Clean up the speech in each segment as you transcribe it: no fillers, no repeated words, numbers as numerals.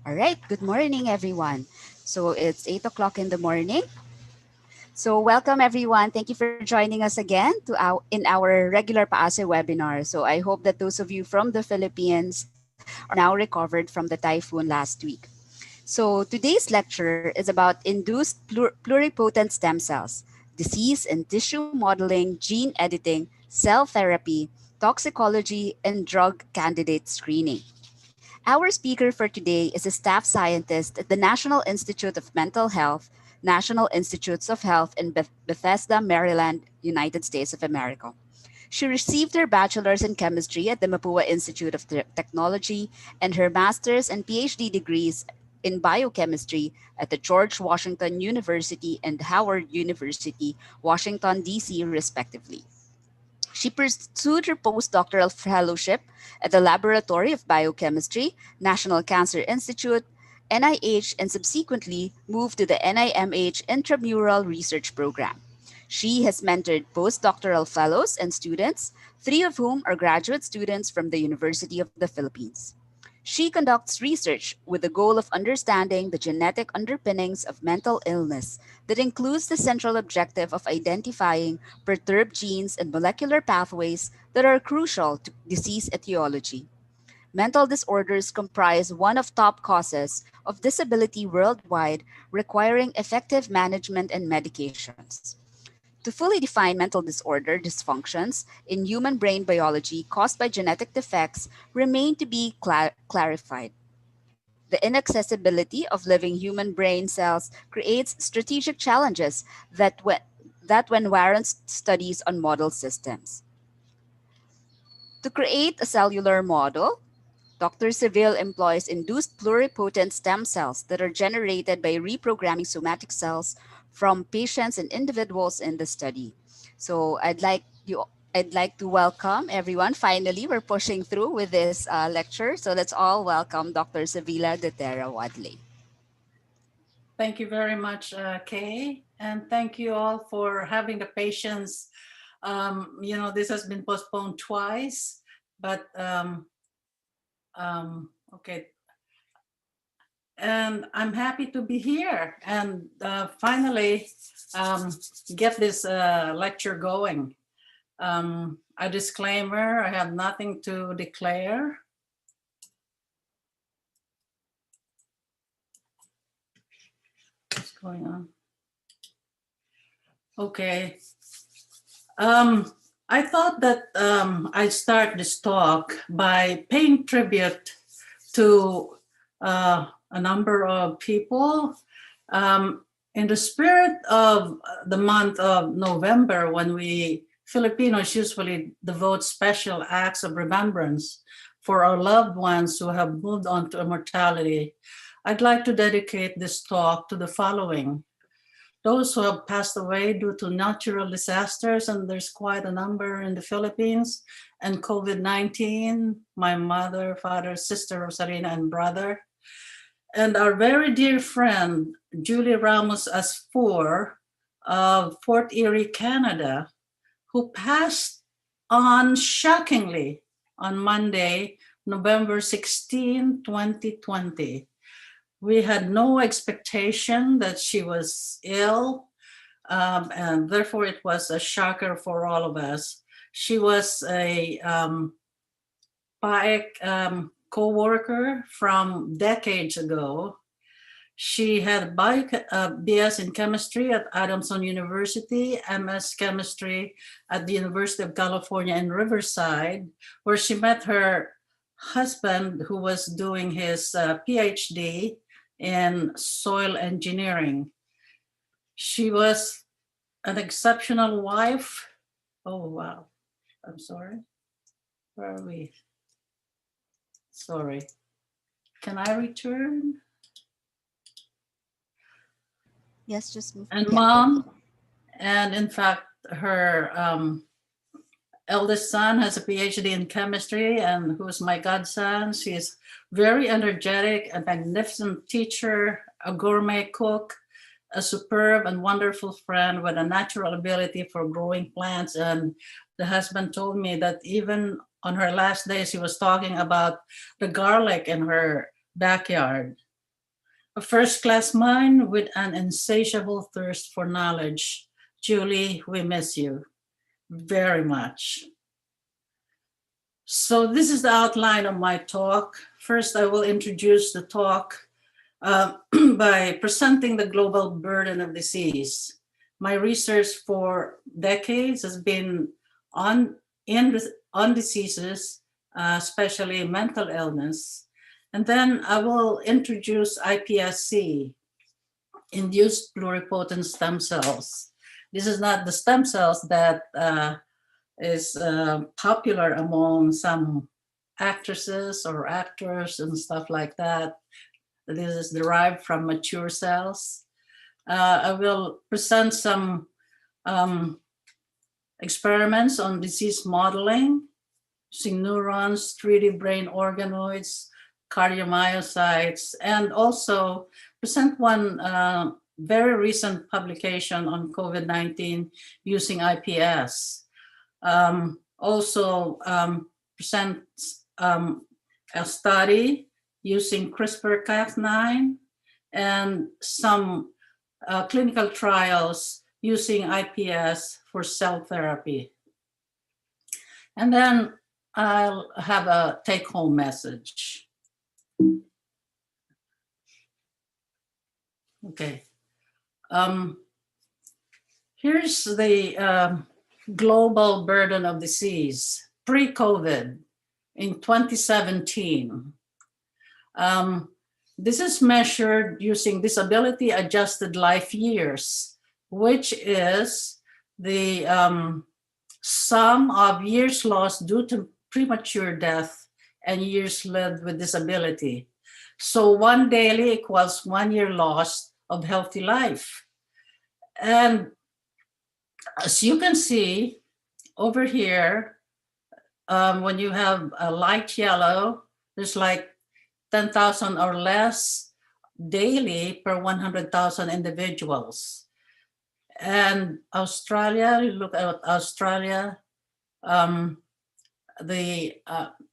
All right, good morning, everyone. So it's 8 o'clock in the morning. So welcome, everyone. Thank you for joining us again in our regular PAASE webinar. So I hope that those of you from the Philippines are now recovered from the typhoon last week. So today's lecture is about induced pluripotent stem cells, disease and tissue modeling, gene editing, cell therapy, toxicology, and drug candidate screening. Our speaker for today is a staff scientist at the National Institute of Mental Health, National Institutes of Health in Bethesda, Maryland, United States of America. She received her bachelor's in chemistry at the Mapua Institute of Technology and her master's and PhD degrees in biochemistry at the George Washington University and Howard University, Washington, D.C., respectively. She pursued her postdoctoral fellowship at the Laboratory of Biochemistry, National Cancer Institute, NIH, and subsequently moved to the NIMH Intramural Research Program. She has mentored postdoctoral fellows and students, three of whom are graduate students from the University of the Philippines. She conducts research with the goal of understanding the genetic underpinnings of mental illness that includes the central objective of identifying perturbed genes and molecular pathways that are crucial to disease etiology. Mental disorders comprise one of top causes of disability worldwide, requiring effective management and medications. To fully define mental disorder dysfunctions in human brain biology caused by genetic defects remain to be clarified. The inaccessibility of living human brain cells creates strategic challenges that when warrants studies on model systems. To create a cellular model, Dr. Seville employs induced pluripotent stem cells that are generated by reprogramming somatic cells from patients and individuals in the study. So I'd like to welcome everyone. Finally, we're pushing through with this lecture. So let's all welcome Dr. Sevilla Detera-Wadleigh. Thank you very much, Kay, and thank you all for having the patience. This has been postponed twice, but okay. And I'm happy to be here and finally get this lecture going. A disclaimer, I have nothing to declare. What's going on? Okay. I thought that I'd start this talk by paying tribute to a number of people. In the spirit of the month of November, when we Filipinos usually devote special acts of remembrance for our loved ones who have moved on to immortality, I'd like to dedicate this talk to the following. Those who have passed away due to natural disasters, and there's quite a number in the Philippines, and COVID-19, my mother, father, sister, Rosarina, and brother. And our very dear friend, Julie Ramos Asfour of Fort Erie, Canada, who passed on shockingly on Monday, November 16, 2020. We had no expectation that she was ill, and therefore it was a shocker for all of us. She was a PAEC co-worker from decades ago. She had BS in chemistry at Adamson University, MS chemistry at the University of California in Riverside, where she met her husband who was doing his PhD in soil engineering. She was an exceptional wife. Oh, wow. I'm sorry. Where are we? Sorry. Can I return? Yes, just move. And Yeah. mom, and in fact, her eldest son has a PhD in chemistry, and who's my godson. She's very energetic, a magnificent teacher, a gourmet cook, a superb and wonderful friend with a natural ability for growing plants. And the husband told me that even on her last days, he was talking about the garlic in her backyard. a first-class mind with an insatiable thirst for knowledge. Julie, we miss you very much. So this is the outline of my talk. First, I will introduce the talk by presenting the global burden of disease. My research for decades has been on diseases, especially mental illness. And then I will introduce iPSC, Induced Pluripotent Stem Cells. This is not the stem cells that is popular among some actresses or actors and stuff like that. This is derived from mature cells. I will present some experiments on disease modeling using neurons, 3D brain organoids, cardiomyocytes, and also present one very recent publication on COVID-19 using IPS. Also present a study using CRISPR-Cas9 and some clinical trials using IPS for cell therapy. And then I'll have a take-home message. Okay. Here's the global burden of disease pre-COVID in 2017. This is measured using disability adjusted life years, which is the sum of years lost due to premature death and years lived with disability. So 1 daily equals 1 year lost of healthy life. And as you can see over here, when you have a light yellow, there's like 10,000 or less daily per 100,000 individuals. And Australia, you look at Australia, the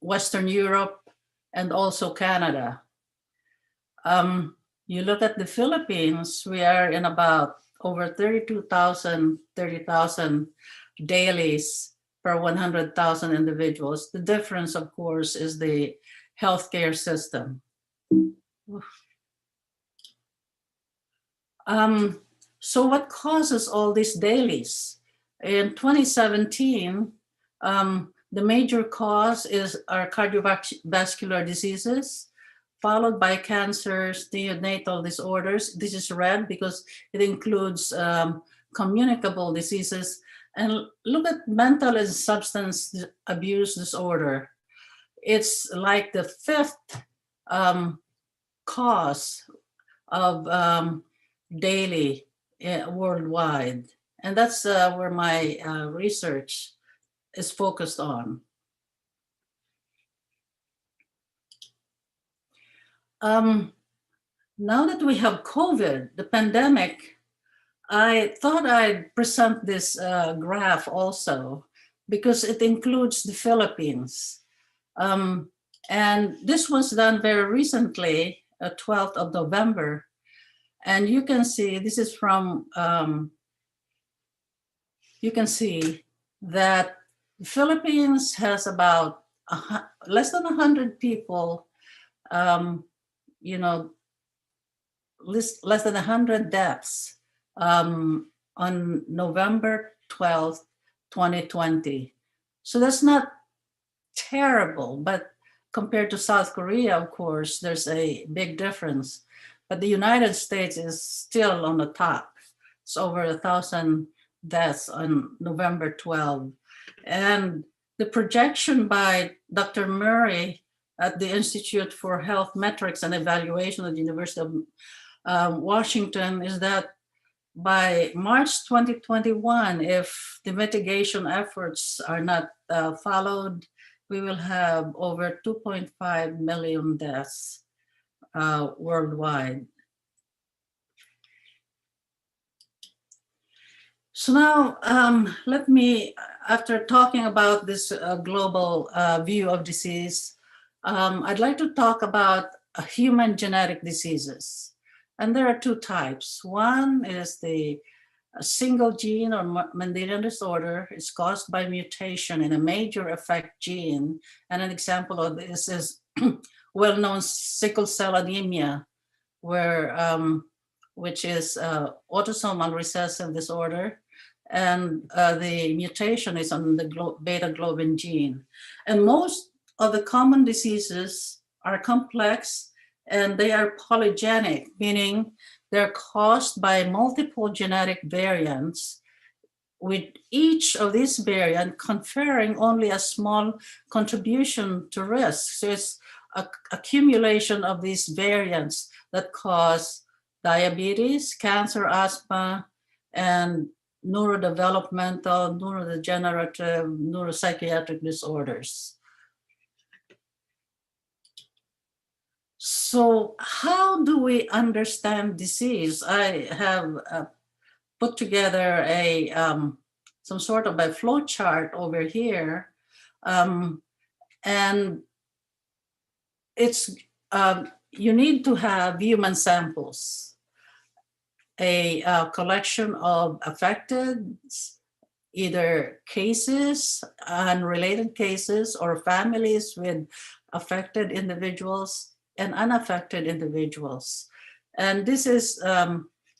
Western Europe, and also Canada. You look at the Philippines, we are in about over 30,000 dailies per 100,000 individuals. The difference, of course, is the healthcare system. So what causes all these dailies? In 2017, the major cause are cardiovascular diseases, followed by cancers, neonatal disorders. This is red because it includes communicable diseases. And look at mental and substance abuse disorder. It's like the fifth cause of daily worldwide. And that's where my research is focused on. Now that we have COVID, the pandemic, I thought I'd present this graph also because it includes the Philippines. And this was done very recently, 12th of November. And you can see, this is from, you can see that the Philippines has about less than 100 people, less than 100 deaths on November 12th, 2020. So that's not terrible, but compared to South Korea, of course, there's a big difference. But the United States is still on the top. It's over 1,000 deaths on November 12. And the projection by Dr. Murray at the Institute for Health Metrics and Evaluation at the University of Washington is that by March 2021, if the mitigation efforts are not followed, we will have over 2.5 million deaths worldwide. So now let me, after talking about this global view of disease, I'd like to talk about human genetic diseases. And there are two types. One is a single gene or Mendelian disorder is caused by mutation in a major effect gene. And an example of this is well-known sickle cell anemia, where which is autosomal recessive disorder, and the mutation is on the beta globin gene. And most of the common diseases are complex and they are polygenic, meaning they're caused by multiple genetic variants, with each of these variants conferring only a small contribution to risk. So it's accumulation of these variants that cause diabetes, cancer, asthma, and neurodevelopmental, neurodegenerative, neuropsychiatric disorders. So how do we understand disease? I have put together some sort of a flow chart over here, and it's you need to have human samples, a collection of affected, either cases, unrelated cases, or families with affected individuals and unaffected individuals. And this is,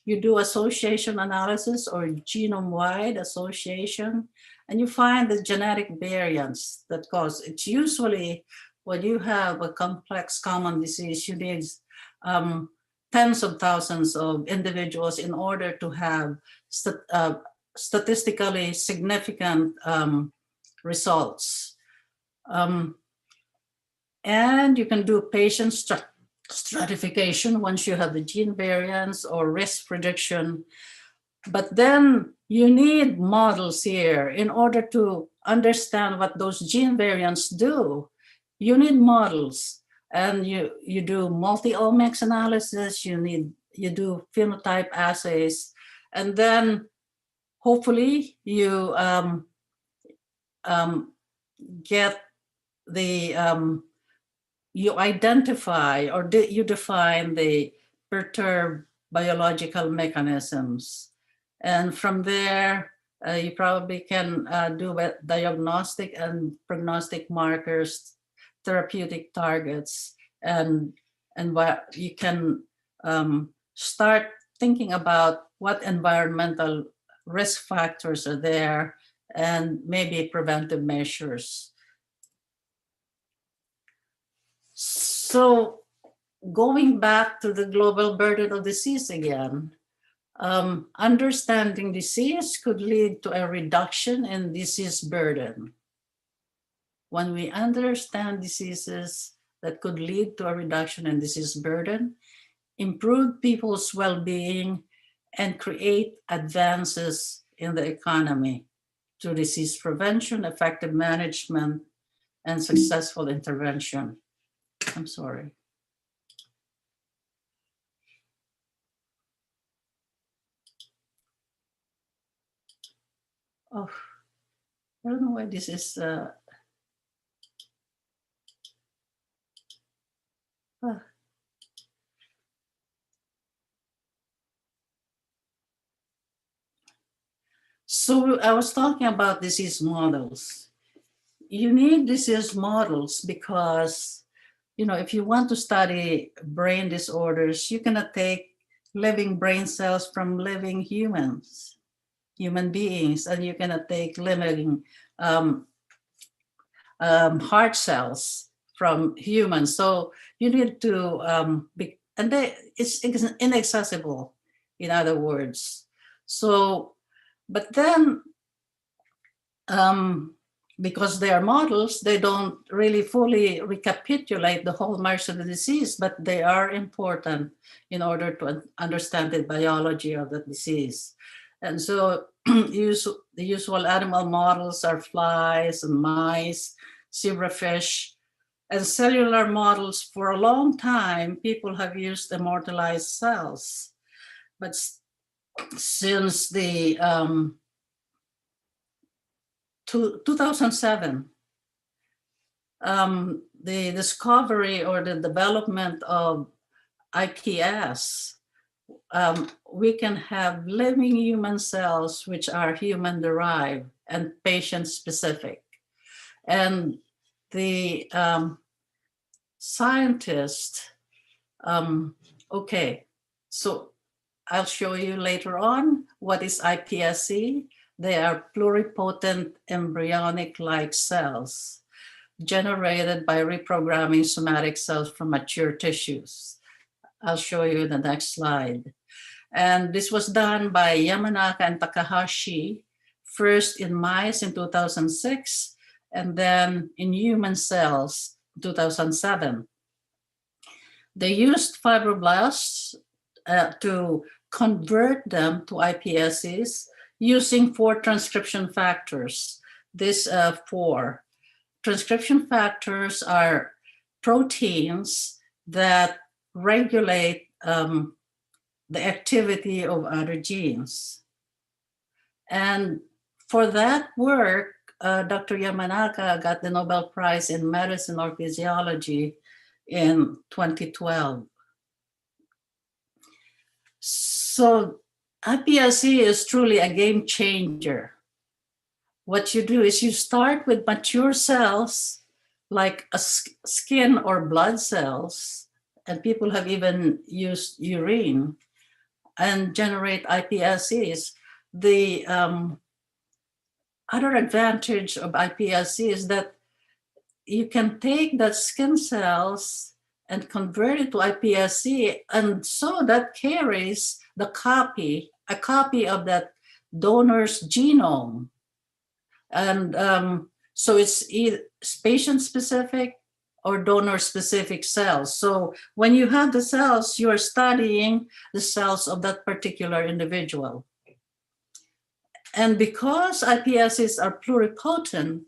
you do association analysis or genome-wide association, and you find the genetic variants that cause. It's usually when you have a complex common disease, you need tens of thousands of individuals in order to have statistically significant results. And you can do patient stratification once you have the gene variants or risk prediction. But then you need models here in order to understand what those gene variants do. You need models, and you do multi-omics analysis, you do phenotype assays, and then hopefully you get the you identify or you define the perturbed biological mechanisms. And from there, you probably can do diagnostic and prognostic markers, therapeutic targets, and you can start thinking about what environmental risk factors are there and maybe preventive measures. So going back to the global burden of disease again, understanding disease could lead to a reduction in disease burden. When we understand diseases that could lead to a reduction in disease burden, improve people's well-being, and create advances in the economy through disease prevention, effective management, and successful intervention. I'm sorry. Oh, I don't know why this is. So I was talking about disease models. You need disease models because, if you want to study brain disorders, you cannot take living brain cells from living human beings, and you cannot take living heart cells from humans. So you need to, it's inaccessible, in other words. So, but then, because they are models, they don't really fully recapitulate the hallmarks of the disease, but they are important in order to understand the biology of the disease. And so the usual animal models are flies and mice, zebrafish, and cellular models. For a long time, people have used immortalized cells. But since the 2007, the discovery or the development of IPS we can have living human cells which are human-derived and patient-specific. And the scientist, okay, so I'll show you later on what is iPSC. They are pluripotent embryonic-like cells generated by reprogramming somatic cells from mature tissues. I'll show you the next slide. And this was done by Yamanaka and Takahashi, first in mice in 2006, and then in human cells in 2007. They used fibroblasts to convert them to iPSCs using 4 transcription factors. These 4 transcription factors are proteins that regulate the activity of other genes. And for that work, Dr. Yamanaka got the Nobel Prize in Medicine or Physiology in 2012. So iPSC is truly a game changer. What you do is you start with mature cells like a skin or blood cells, and people have even used urine and generate iPSCs. The other advantage of iPSC is that you can take that skin cells and convert it to iPSC, and so that carries a copy of that donor's genome. And so it's either patient-specific or donor-specific cells. So when you have the cells, you're studying the cells of that particular individual. And because iPSCs are pluripotent,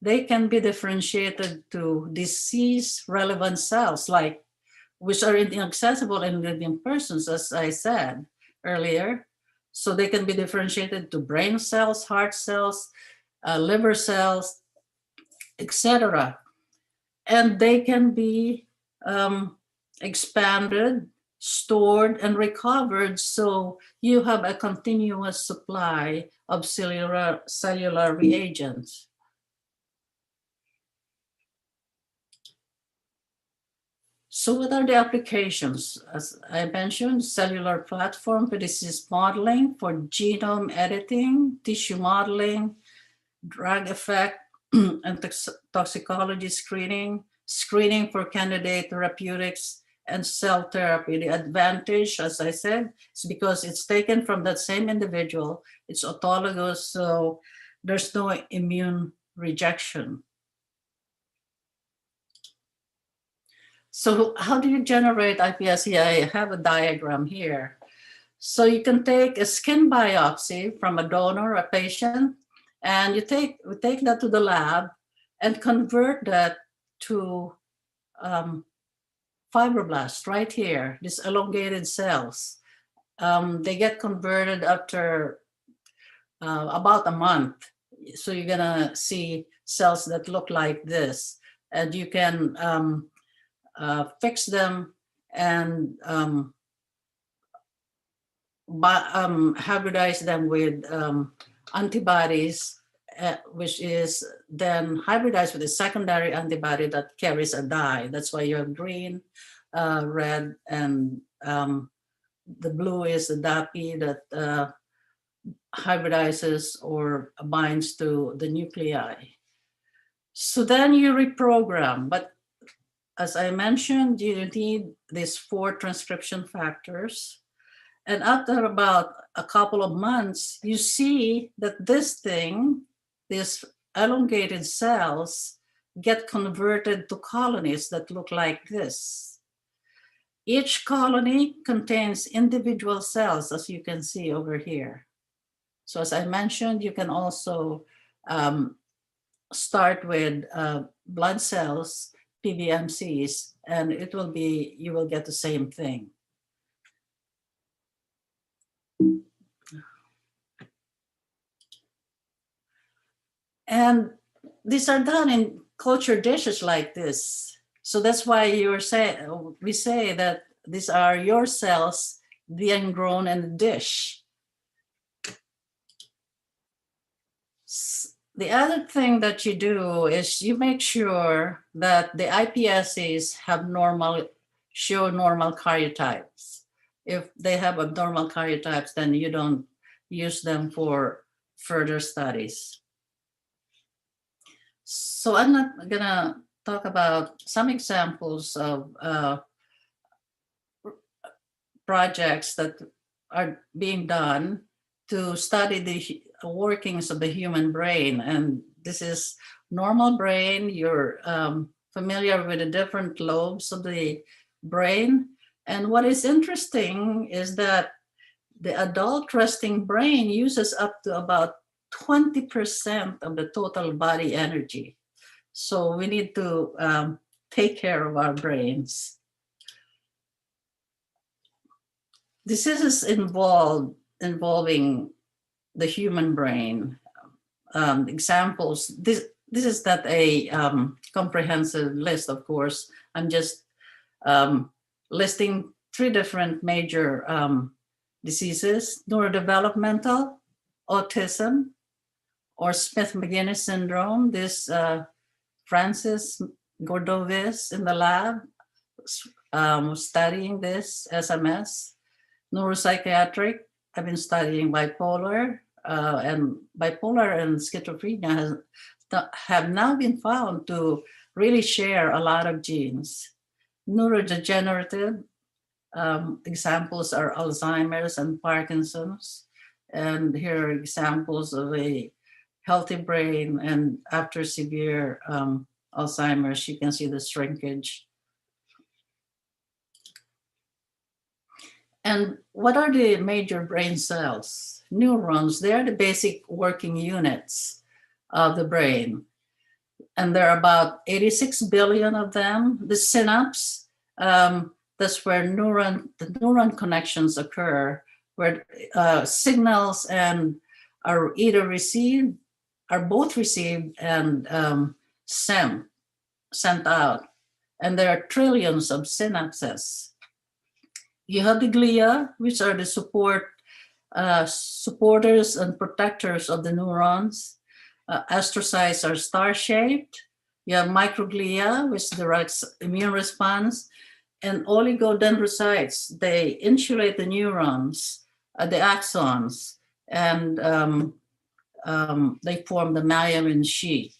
they can be differentiated to disease-relevant cells, like which are inaccessible in living persons, as I said earlier. So they can be differentiated to brain cells, heart cells, liver cells, etc. And they can be expanded, stored, and recovered, so you have a continuous supply of cellular reagents. So what are the applications? As I mentioned, cellular platform for disease modeling, for genome editing, tissue modeling, drug effect, and toxicology screening, screening for candidate therapeutics, and cell therapy. The advantage, as I said, is because it's taken from that same individual. It's autologous, so there's no immune rejection. So how do you generate iPSC? I have a diagram here. So you can take a skin biopsy from a donor, a patient, and we take that to the lab and convert that to fibroblasts right here, these elongated cells. They get converted after about a month. So you're gonna see cells that look like this, and you can fix them and hybridize them with antibodies, which is then hybridized with a secondary antibody that carries a dye. That's why you have green, red, and the blue is the DAPI that hybridizes or binds to the nuclei. So then you reprogram, but as I mentioned, you need these 4 transcription factors. And after about a couple of months, you see that these elongated cells get converted to colonies that look like this. Each colony contains individual cells, as you can see over here. So as I mentioned, you can also start with blood cells, PBMCs, and you will get the same thing. And these are done in culture dishes like this. So that's why we say that these are your cells being grown in a dish. The other thing that you do is you make sure that the iPSCs show normal karyotypes. If they have abnormal karyotypes, then you don't use them for further studies. So I'm not gonna talk about some examples of projects that are being done to study the workings of the human brain. And this is normal brain. You're familiar with the different lobes of the brain. And what is interesting is that the adult resting brain uses up to about 20% of the total body energy. So we need to take care of our brains. This is involving the human brain. Examples, this is not a comprehensive list, of course. I'm just listing 3 different major diseases: neurodevelopmental, autism, or Smith-Magenis syndrome. This Francis Gordovis in the lab studying this SMS. Neuropsychiatric, I've been studying bipolar, and schizophrenia have now been found to really share a lot of genes. Neurodegenerative, examples are Alzheimer's and Parkinson's. And here are examples of a healthy brain, and after severe Alzheimer's, you can see the shrinkage. And what are the major brain cells? Neurons, they're the basic working units of the brain. And there are about 86 billion of them. The synapse, that's where the neuron connections occur, where signals are both received and sent out. And there are trillions of synapses. You have the glia, which are the supporters and protectors of the neurons. Astrocytes are star-shaped. You have microglia, which directs immune response, and oligodendrocytes. They insulate the neurons, the axons, and they form the myelin sheath.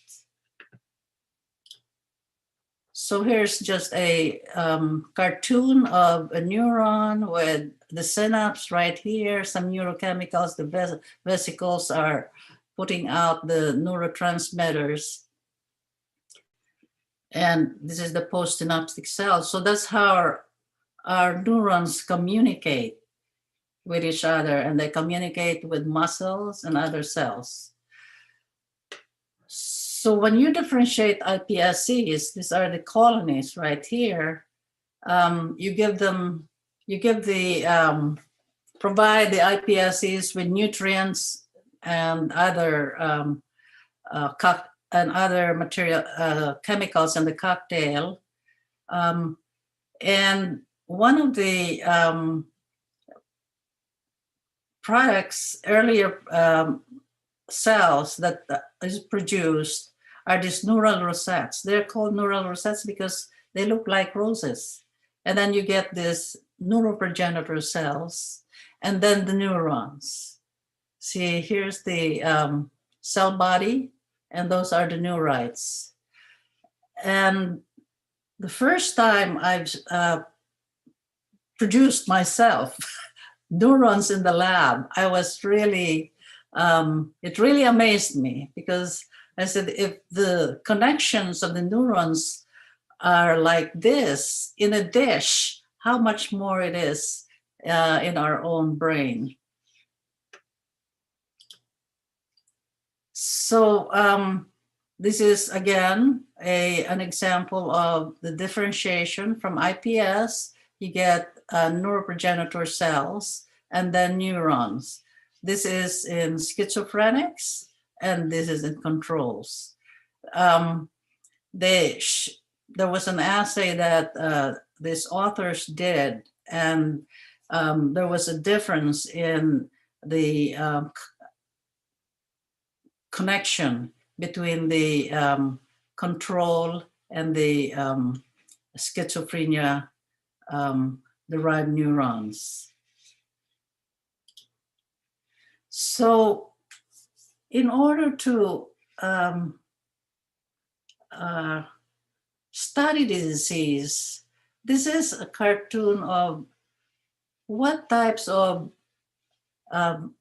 So here's just a cartoon of a neuron with the synapse right here, some neurochemicals. The vesicles are putting out the neurotransmitters. And this is the postsynaptic cell. So that's how our neurons communicate with each other, and they communicate with muscles and other cells. So when you differentiate iPSCs, these are the colonies right here. Provide the iPSCs with nutrients and other chemicals in the cocktail. And one of the earlier cells that is produced are these neural rosettes. They're called neural rosettes because they look like roses. And then you get these neuroprogenitor cells, and then the neurons. See, here's the cell body, and those are the neurites. And the first time I've produced myself neurons in the lab, I was really, it really amazed me, because I said, if the connections of the neurons are like this in a dish, how much more it is in our own brain. So this is, again, an example of the differentiation from iPS. You get neuroprogenitor cells and then neurons. This is in schizophrenics, and this is in controls. There was an assay that these authors did, and there was a difference in the connection between the control and the schizophrenia derived neurons. So in order to study the disease, this is a cartoon of what types of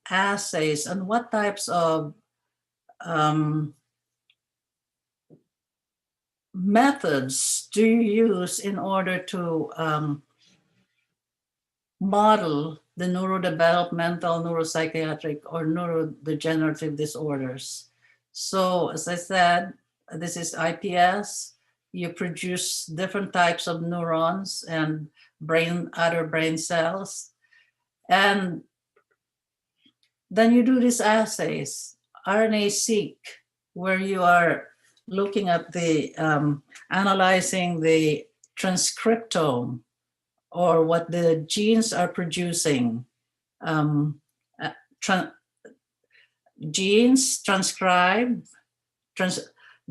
assays and what types of methods do you use in order to model the neurodevelopmental, neuropsychiatric, or neurodegenerative disorders. So as I said, this is IPS. You produce different types of neurons and other brain cells. And then you do these assays, RNA-seq, where you are looking at the, analyzing the transcriptome, or what the genes are producing. Genes transcribe,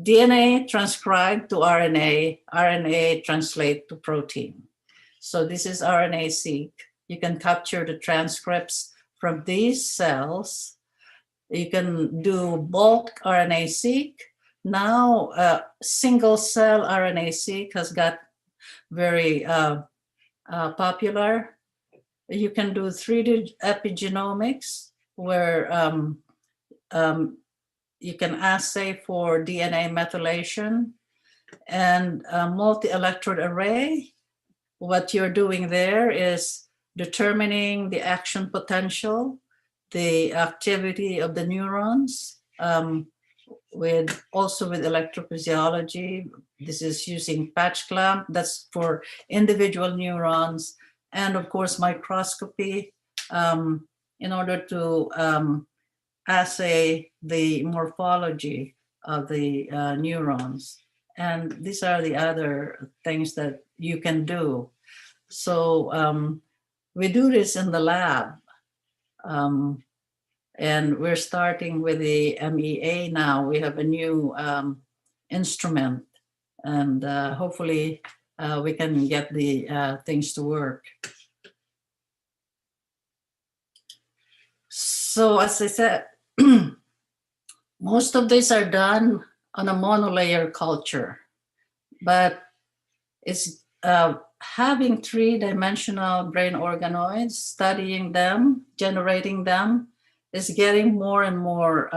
DNA transcribe to RNA, RNA translate to protein. So this is RNA-seq. You can capture the transcripts from these cells. You can do bulk RNA-seq. Now, single cell RNA-seq has got very popular. You can do 3D epigenomics, where you can assay for DNA methylation, and multi-electrode array. What you're doing there is determining the action potential, the activity of the neurons, with electrophysiology. This is using patch clamp, that's for individual neurons, and of course microscopy in order to assay the morphology of the neurons. And these are the other things that you can do. So we do this in the lab. And we're starting with the MEA now. We have a new instrument, and hopefully we can get the things to work. So as I said, most of these are done on a monolayer culture, but it's having three-dimensional brain organoids, studying them, generating them, is getting more and more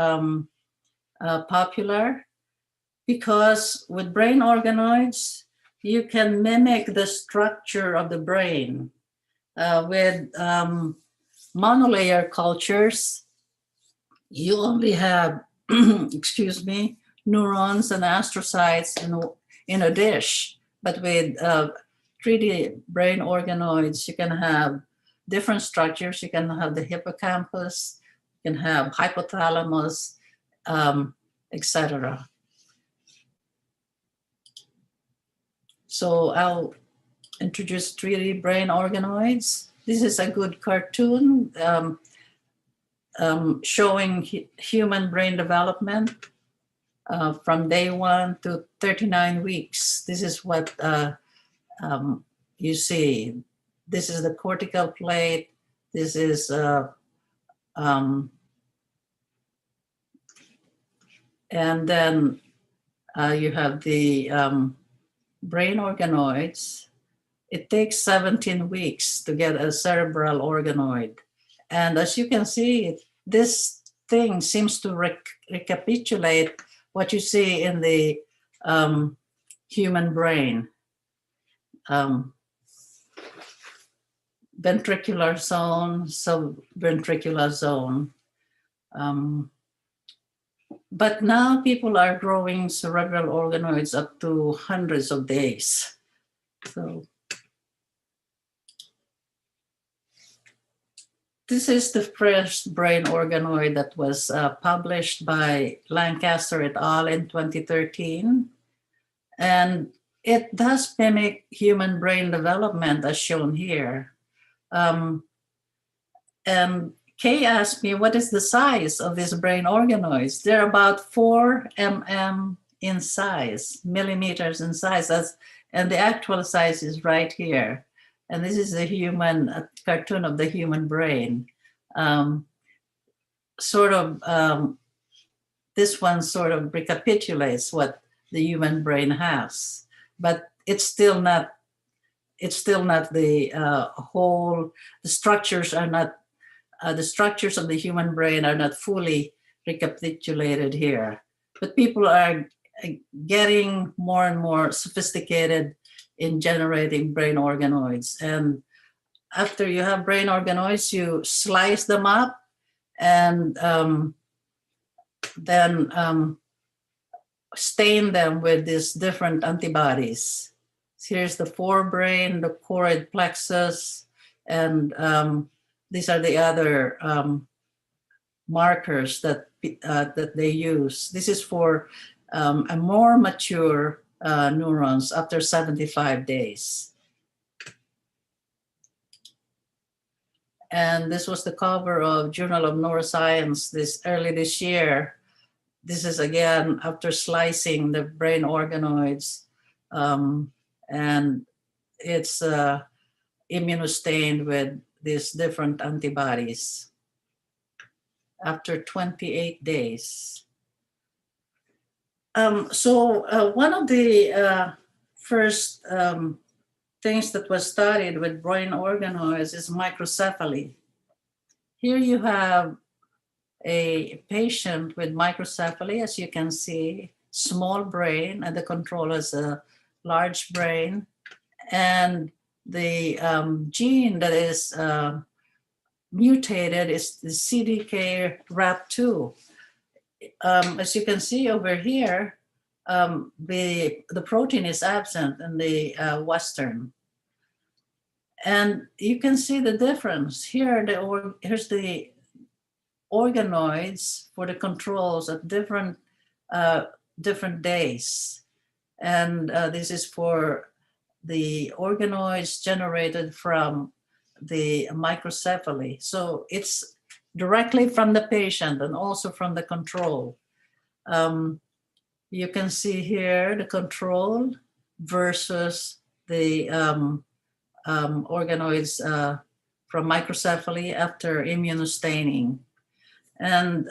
popular, because with brain organoids, you can mimic the structure of the brain. With monolayer cultures, you only have, excuse me, neurons and astrocytes in a dish. But with 3D brain organoids, you can have different structures. You can have the hippocampus, you can have hypothalamus, etc. So I'll introduce 3D brain organoids. This is a good cartoon showing human brain development from day 1 to 39 weeks. This is what you see. This is the cortical plate. This is and then you have the brain organoids. It takes 17 weeks to get a cerebral organoid. And as you can see, this thing seems to recapitulate what you see in the human brain. Ventricular zone, subventricular zone. But now people are growing cerebral organoids up to hundreds of days. So this is the first brain organoid that was published by Lancaster et al. In 2013. And it does mimic human brain development as shown here. And Kay asked me, what is the size of these brain organoids? They're about 4 mm in size, millimeters in size. And the actual size is right here. And this is a cartoon of the human brain. This one sort of recapitulates what the human brain has, but it's still not the whole. The structures are not the structures of the human brain are not fully recapitulated here, but people are getting more and more sophisticated in generating brain organoids. And after you have brain organoids, you slice them up and then stain them with these different antibodies. Here's the forebrain, the choroid plexus, and these are the other markers that they use. This is for a more mature neurons after 75 days. And this was the cover of Journal of Neuroscience early this year. This is again after slicing the brain organoids, and it's immunostained with these different antibodies after 28 days. So one of the first things that was studied with brain organoids is microcephaly. Here you have a patient with microcephaly, as you can see, small brain, and the control is a large brain. And the gene that is mutated is the CDK-RAP2. As you can see over here, the protein is absent in the Western. And you can see the difference. Here's the organoids for the controls at different days. And this is for the organoids generated from the microcephaly. So it's directly from the patient and also from the control. You can see here the control versus the organoids from microcephaly after immunostaining. And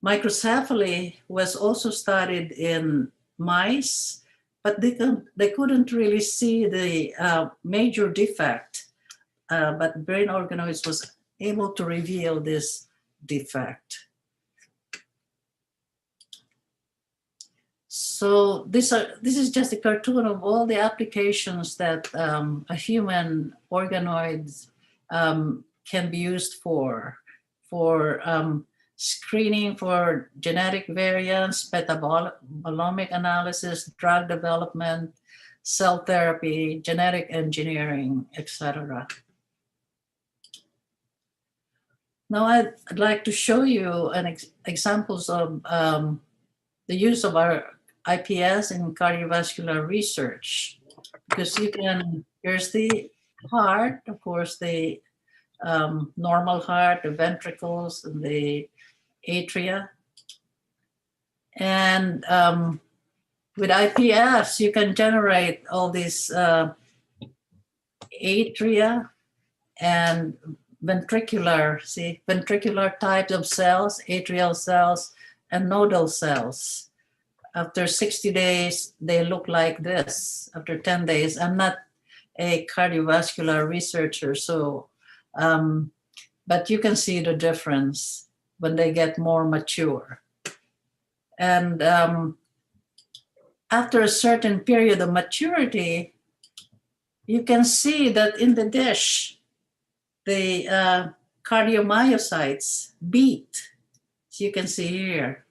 microcephaly was also studied in mice, but they couldn't really see the major defect. But brain organoids was able to reveal this defect. So this is just a cartoon of all the applications that a human organoid can be used for screening for genetic variants, metabolomic analysis, drug development, cell therapy, genetic engineering, etc. Now I'd like to show you examples of the use of our IPS in cardiovascular research, because here's the heart, of course, the normal heart, the ventricles, and the atria. And with IPS, you can generate all these atria and ventricular types of cells, atrial cells, and nodal cells. After 60 days, they look like this. After 10 days, I'm not a cardiovascular researcher, so, but you can see the difference when they get more mature. And after a certain period of maturity, you can see that in the dish, the cardiomyocytes beat. So you can see here.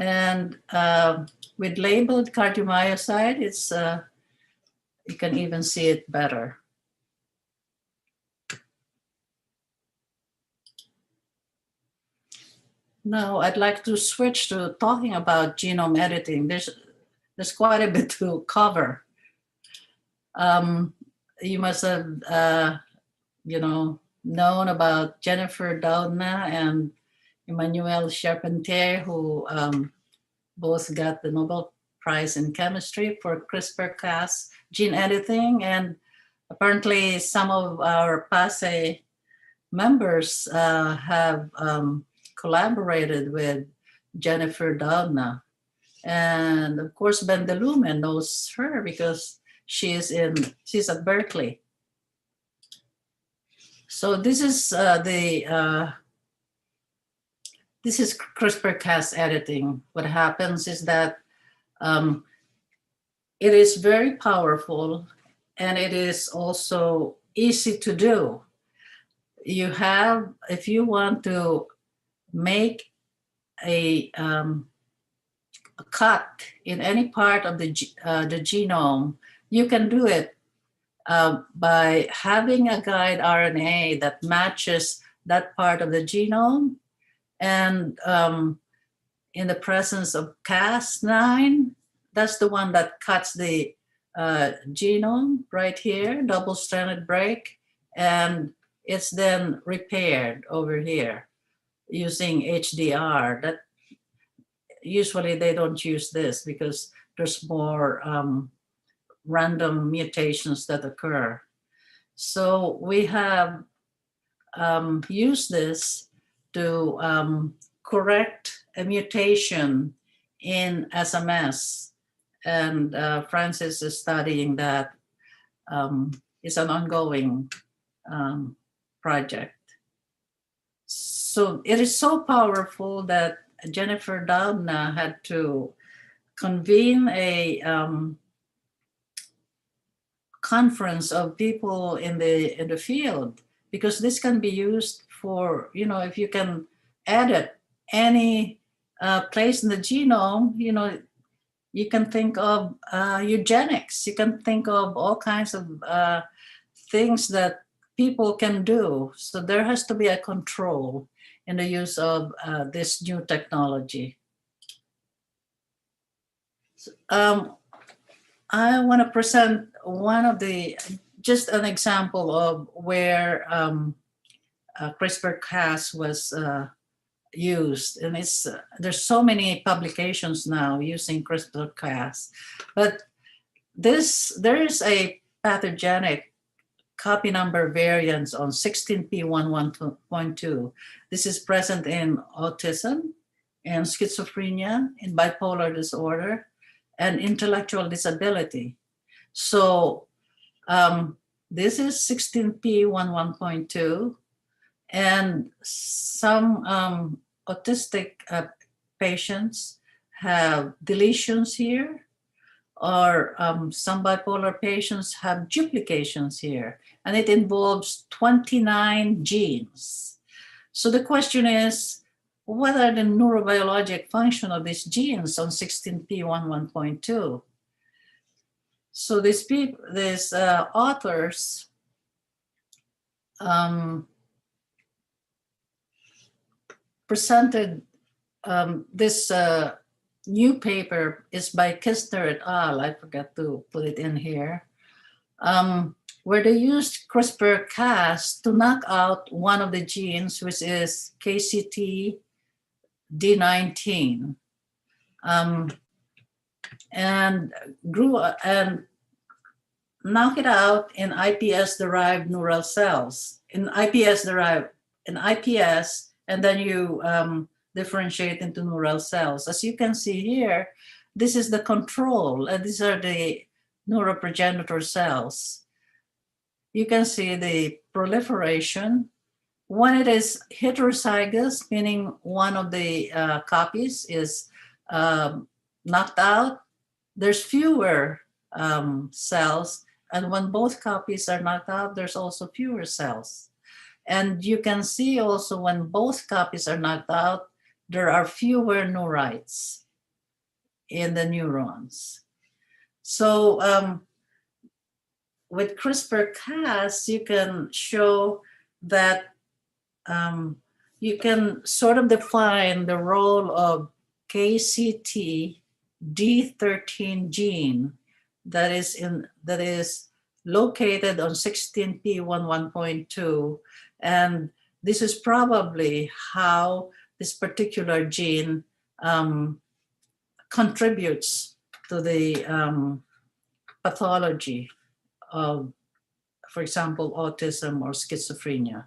And with labeled cardiomyocyte, it's you can even see it better. Now I'd like to switch to talking about genome editing. there's quite a bit to cover. You must have, known about Jennifer Doudna and Emmanuel Charpentier, who both got the Nobel Prize in Chemistry for CRISPR-Cas gene editing. And apparently some of our PAASE members have collaborated with Jennifer Doudna. And of course, Ben DeLumen knows her because she's at Berkeley. So this is this is CRISPR-Cas editing. What happens is that it is very powerful, and it is also easy to do. If you want to make a cut in any part of the genome, you can do it by having a guide RNA that matches that part of the genome, and in the presence of Cas9, that's the one that cuts the genome right here, double-stranded break, and it's then repaired over here using HDR. That usually they don't use this because there's more random mutations that occur. So we have used this to correct a mutation in SMS, and Francis is studying that. It's an ongoing project. So it is so powerful that Jennifer Doudna had to convene a conference of people in the field, because this can be used for, if you can edit any place in the genome, you can think of eugenics, you can think of all kinds of things that people can do. So there has to be a control in the use of this new technology. I want to present just an example of where CRISPR-Cas was used, and there's so many publications now using CRISPR-Cas, but there is a pathogenic copy number variance on 16p11.2. This is present in autism and schizophrenia, in bipolar disorder, and intellectual disability. So this is 16p11.2, and some autistic patients have deletions here, or some bipolar patients have duplications here, and it involves 29 genes. So the question is, what are the neurobiologic function of these genes on 16p11.2? So these authors presented this new paper is by Kistner et al. I forgot to put it in here, where they used CRISPR-Cas to knock out one of the genes, which is KCT-D19, and knock it out in iPS-derived neural cells, in iPS, and then you differentiate into neural cells. As you can see here, this is the control, and these are the neuroprogenitor cells. You can see the proliferation. When it is heterozygous, meaning one of the copies is knocked out, there's fewer cells, and when both copies are knocked out, there's also fewer cells. And you can see also when both copies are knocked out, there are fewer neurites in the neurons. So with CRISPR-Cas, you can show that you can sort of define the role of KCT D13 gene that is located on 16p11.2, and this is probably how this particular gene contributes to the pathology of, for example, autism or schizophrenia.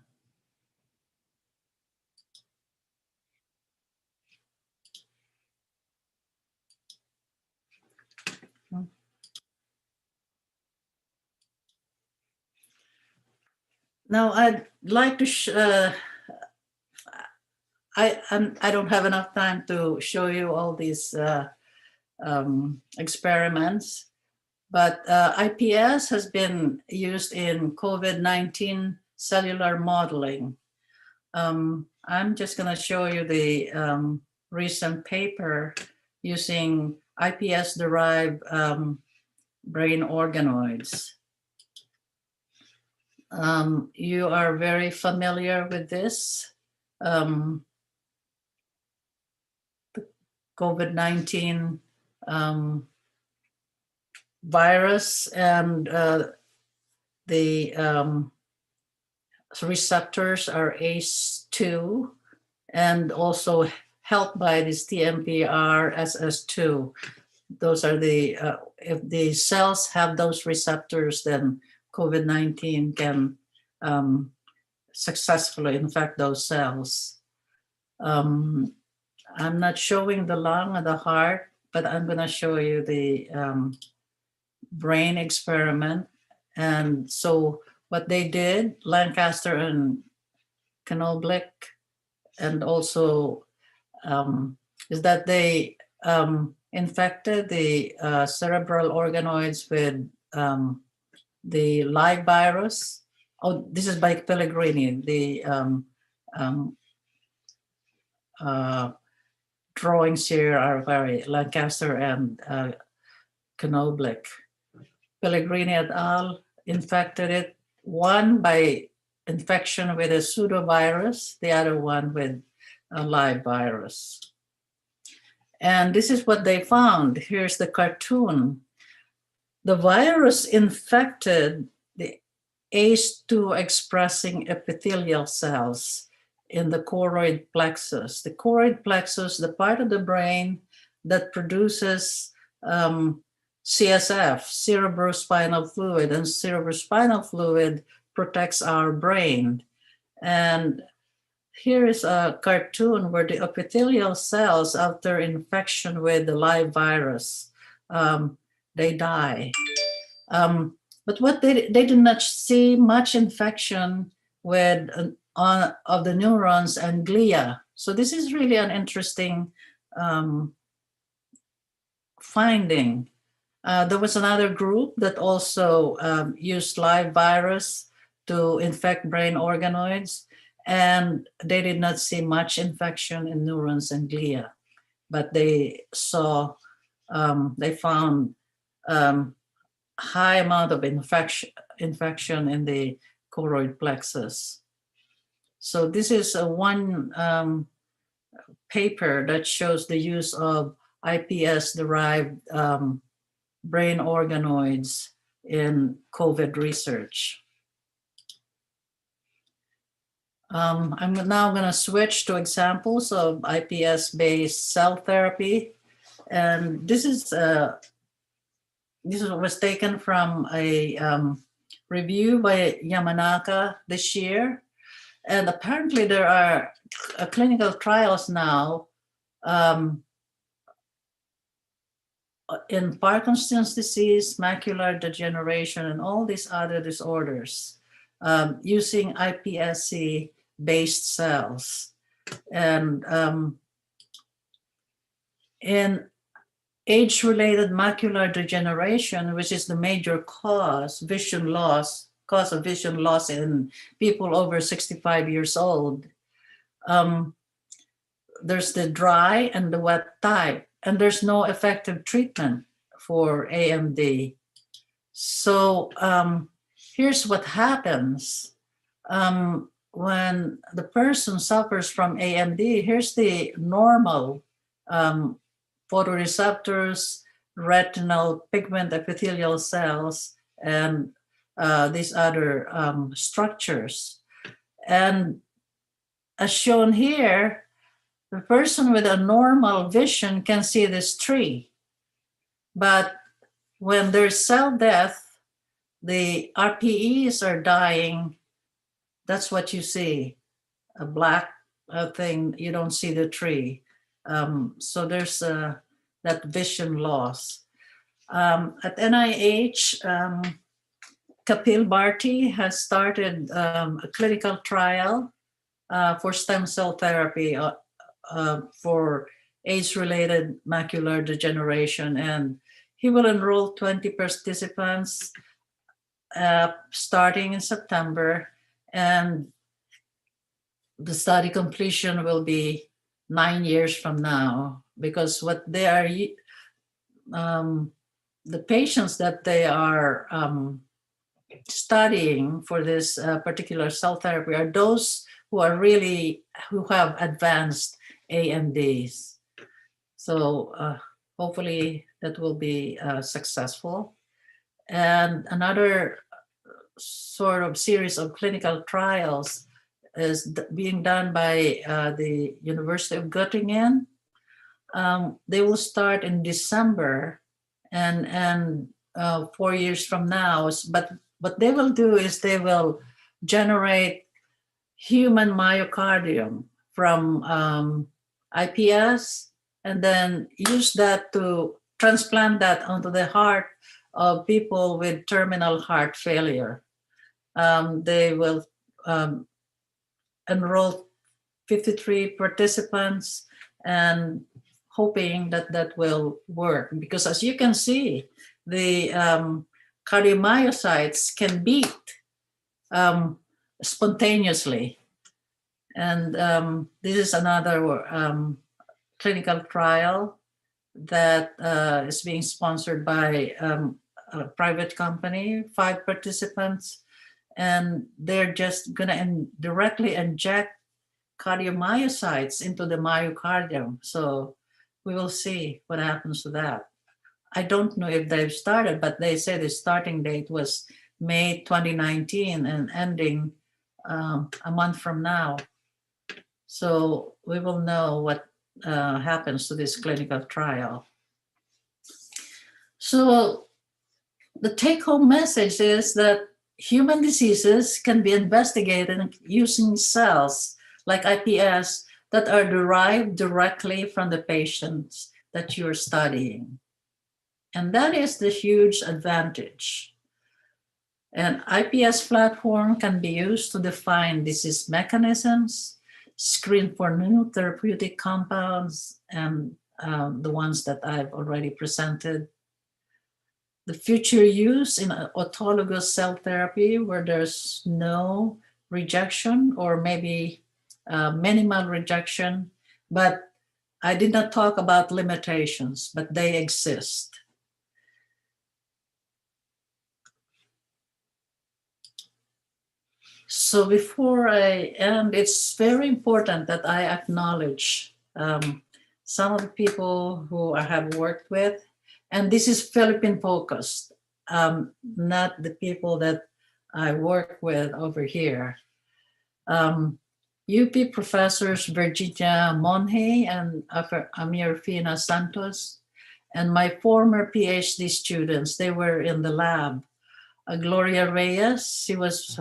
Now, I'd like to I don't have enough time to show you all these experiments, but IPS has been used in COVID-19 cellular modeling. I'm just going to show you the recent paper using IPS-derived brain organoids. You are very familiar with this. The COVID-19 virus and the receptors are ACE2 and also helped by this TMPR SS2. Those are the, if the cells have those receptors, then COVID-19 can successfully infect those cells. I'm not showing the lung or the heart, but I'm going to show you the brain experiment. And so what they did, Lancaster and Knoblauch, and also is that they infected the cerebral organoids with the live virus. Oh, this is by Pellegrini. The drawings here are very Lancaster and Knoblauch. Pellegrini et al. Infected it, one by infection with a pseudovirus, the other one with a live virus. And this is what they found. Here's the cartoon. The virus infected the ACE2 expressing epithelial cells in the choroid plexus. The choroid plexus, the part of the brain that produces CSF, cerebrospinal fluid, and cerebrospinal fluid protects our brain. And here is a cartoon where the epithelial cells, after infection with the live virus, they die. But what they did not see much infection with of the neurons and glia. So this is really an interesting finding. There was another group that also used live virus to infect brain organoids, and they did not see much infection in neurons and glia, but they saw, they found high amount of infection in the choroid plexus. So this is one paper that shows the use of IPS-derived brain organoids in COVID research. I'm now going to switch to examples of IPS-based cell therapy, and this was taken from a review by Yamanaka this year, and apparently there are clinical trials now in Parkinson's disease, macular degeneration, and all these other disorders using iPSC-based cells. And in age-related macular degeneration, which is the major cause of vision loss in people over 65 years old, there's the dry and the wet type, and there's no effective treatment for AMD. So here's what happens when the person suffers from AMD. Here's the normal photoreceptors, retinal pigment epithelial cells, and these other structures. And as shown here, the person with a normal vision can see this tree. But when there's cell death, the RPEs are dying. That's what you see, a black thing. You don't see the tree. So there's that vision loss. At NIH, Kapil Bharti has started a clinical trial for stem cell therapy for age-related macular degeneration, and he will enroll 20 participants starting in September, and the study completion will be 9 years from now, because what they are, the patients that they are studying for this particular cell therapy are those who have advanced AMDs. So hopefully that will be successful. And another sort of series of clinical trials is being done by the University of Göttingen. They will start in December, and 4 years from now. But what they will do is they will generate human myocardium from IPS, and then use that to transplant that onto the heart of people with terminal heart failure. They will enroll 53 participants, and hoping that that will work, because as you can see, the cardiomyocytes can beat spontaneously. And this is another clinical trial that is being sponsored by a private company, 5 participants, and they're just going to directly inject cardiomyocytes into the myocardium. So we will see what happens to that. I don't know if they've started, but they say the starting date was May 2019 and ending a month from now. So we will know what happens to this clinical trial. So the take-home message is that human diseases can be investigated using cells like IPS that are derived directly from the patients that you're studying. And that is the huge advantage. An IPS platform can be used to define disease mechanisms, screen for new therapeutic compounds, and the ones that I've already presented. The future use in autologous cell therapy, where there's no rejection or maybe minimal rejection, but I did not talk about limitations, but they exist. So before I end, it's very important that I acknowledge some of the people who I have worked with, and this is Philippine focused, not the people that I work with over here. UP professors Virginia Monhe and Amir Fina Santos, and my former PhD students, they were in the lab. Gloria Reyes, she was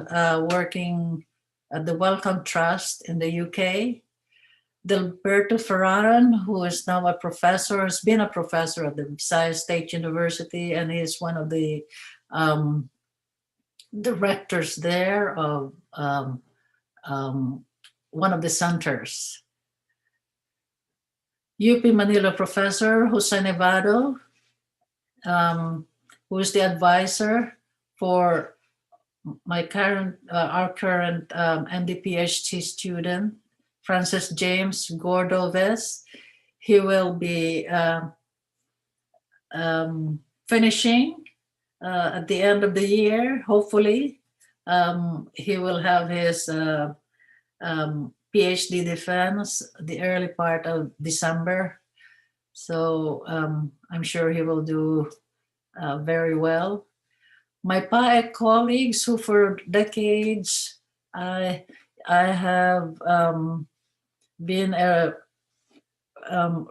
working at the Wellcome Trust in the UK. Delberto Ferraran, who is now a professor, has been a professor at the Visayas State University, and he's one of the directors there of one of the centers. UP Manila professor Jose Nevado, who is the advisor for our current MD PhD student, Francis James Gordoves. He will be finishing at the end of the year, hopefully. He will have his PhD defense the early part of December. So I'm sure he will do very well. My PAASE colleagues, who for decades I have been um,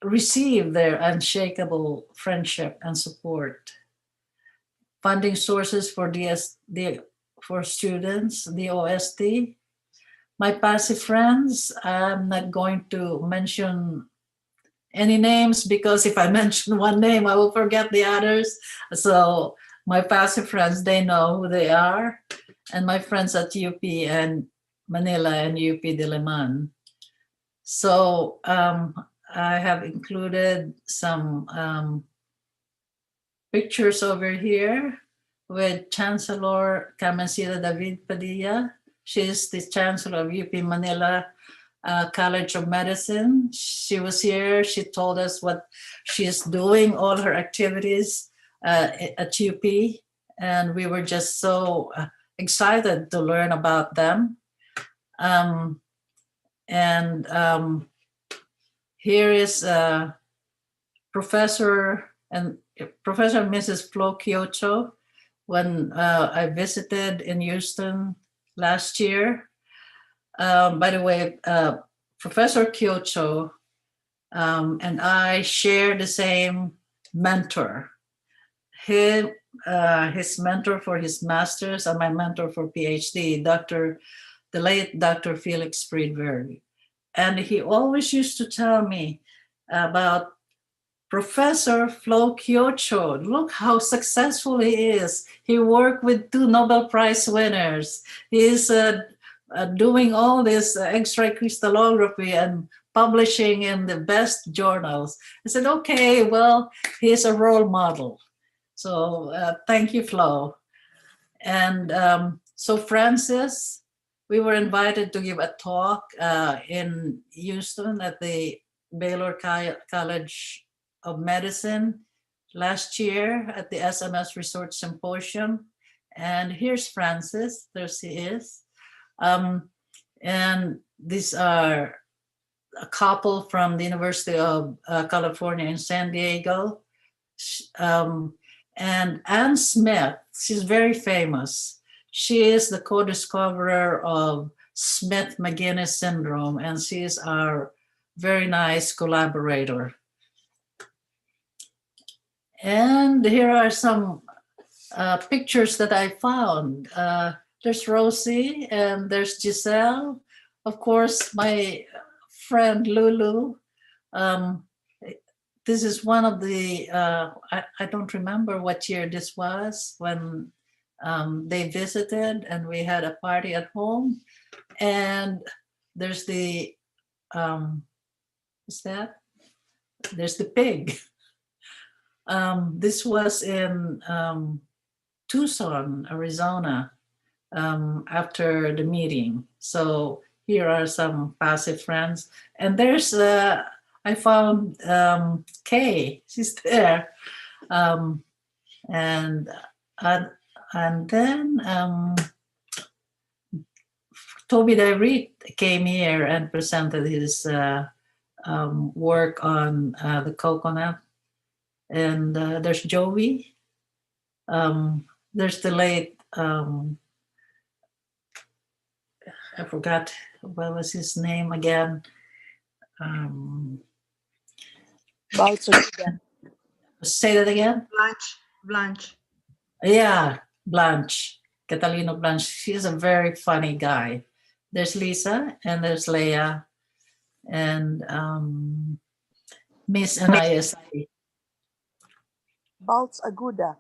received their unshakable friendship and support. Funding sources for for students, the OST. My passive friends, I'm not going to mention any names because if I mention one name, I will forget the others. So my passive friends, they know who they are. And my friends at UP and Manila and UP Diliman. So I have included some pictures over here with Chancellor Carmencita David Padilla. She's the Chancellor of UP Manila College of Medicine. She was here. She told us what she's doing, all her activities at UP. And we were just so excited to learn about them. Here is Professor and Mrs. Flo Kyocho when I visited in Houston last year. By the way, Professor Kyocho and I share the same mentor. His mentor for his master's and my mentor for PhD, the late Dr. Felix Friedberg. And he always used to tell me about Professor Flo Kyocho. Look how successful he is. He worked with 2 Nobel Prize winners. He's doing all this X-ray crystallography and publishing in the best journals. I said, okay, well, he's a role model. So thank you, Flo. And so Francis, we were invited to give a talk in Houston at the Baylor College of Medicine last year at the SMS Research Symposium. And here's Francis, there she is. And these are a couple from the University of California in San Diego. And Anne Smith, she's very famous. She is the co-discoverer of Smith-Magenis syndrome, and she is our very nice collaborator. And here are some pictures that I found. There's Rosie and there's Giselle. Of course, my friend Lulu. This is one of the, I don't remember what year this was when they visited and we had a party at home. And there's the, what's that? There's the pig. This was in Tucson, Arizona, after the meeting. So here are some passive friends. And there's, I found Kay, she's there. And then Toby Dyreet came here and presented his work on the coconut. And there's Joey. There's the late, I forgot, what was his name again? Say that again? Blanche. Yeah, Blanche. Catalino Blanche. She's a very funny guy. There's Lisa and there's Leia and Miss NIST. Baltz Aguda.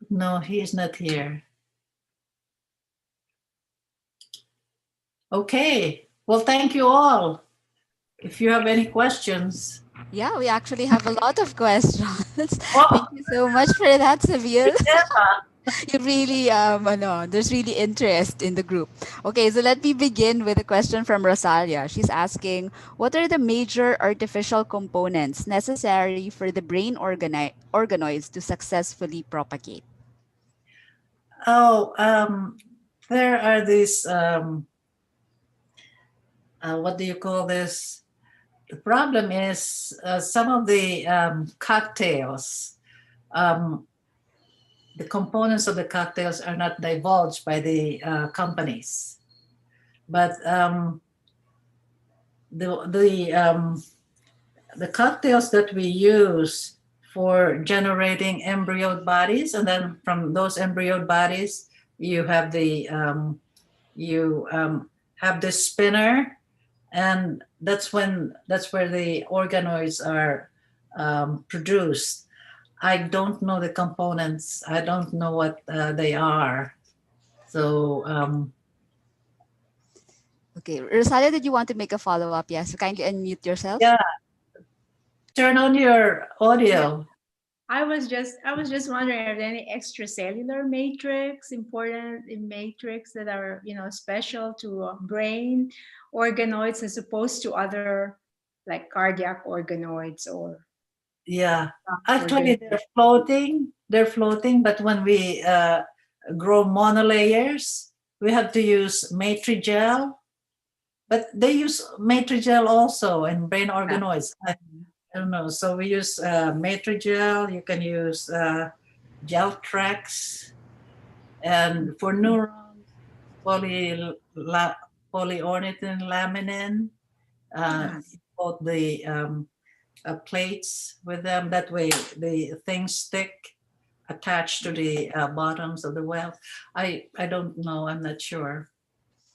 No, he is not here. Okay. Well, thank you all. If you have any questions. Yeah, we actually have a lot of questions. Thank you so much for that, Seville. You really, there's really interest in the group. Okay, so let me begin with a question from Rosalia. She's asking, what are the major artificial components necessary for the brain organoids to successfully propagate? Oh, there are these, what do you call this? the problem is some of the cocktails, the components of the cocktails are not divulged by the companies, but the cocktails that we use for generating embryo bodies, and then from those embryo bodies, you have the spinner, and that's where the organoids are produced. I don't know the components. I don't know what they are. So Okay, Rosalia, did you want to make a follow-up? Yes, so kindly unmute yourself. yeah, turn on your audio. I was just wondering, are there any extracellular matrix, important matrix that are, special to brain organoids as opposed to other like cardiac organoids or Yeah, actually they're floating. But when we grow monolayers, we have to use matrigel. But they use matrigel also in brain organoids. I don't know. So we use matrigel. You can use Geltrex, and for neurons, polyornithine laminin. Both the plates with them. That way, the things stick attached to the bottoms of the well. I don't know. I'm not sure.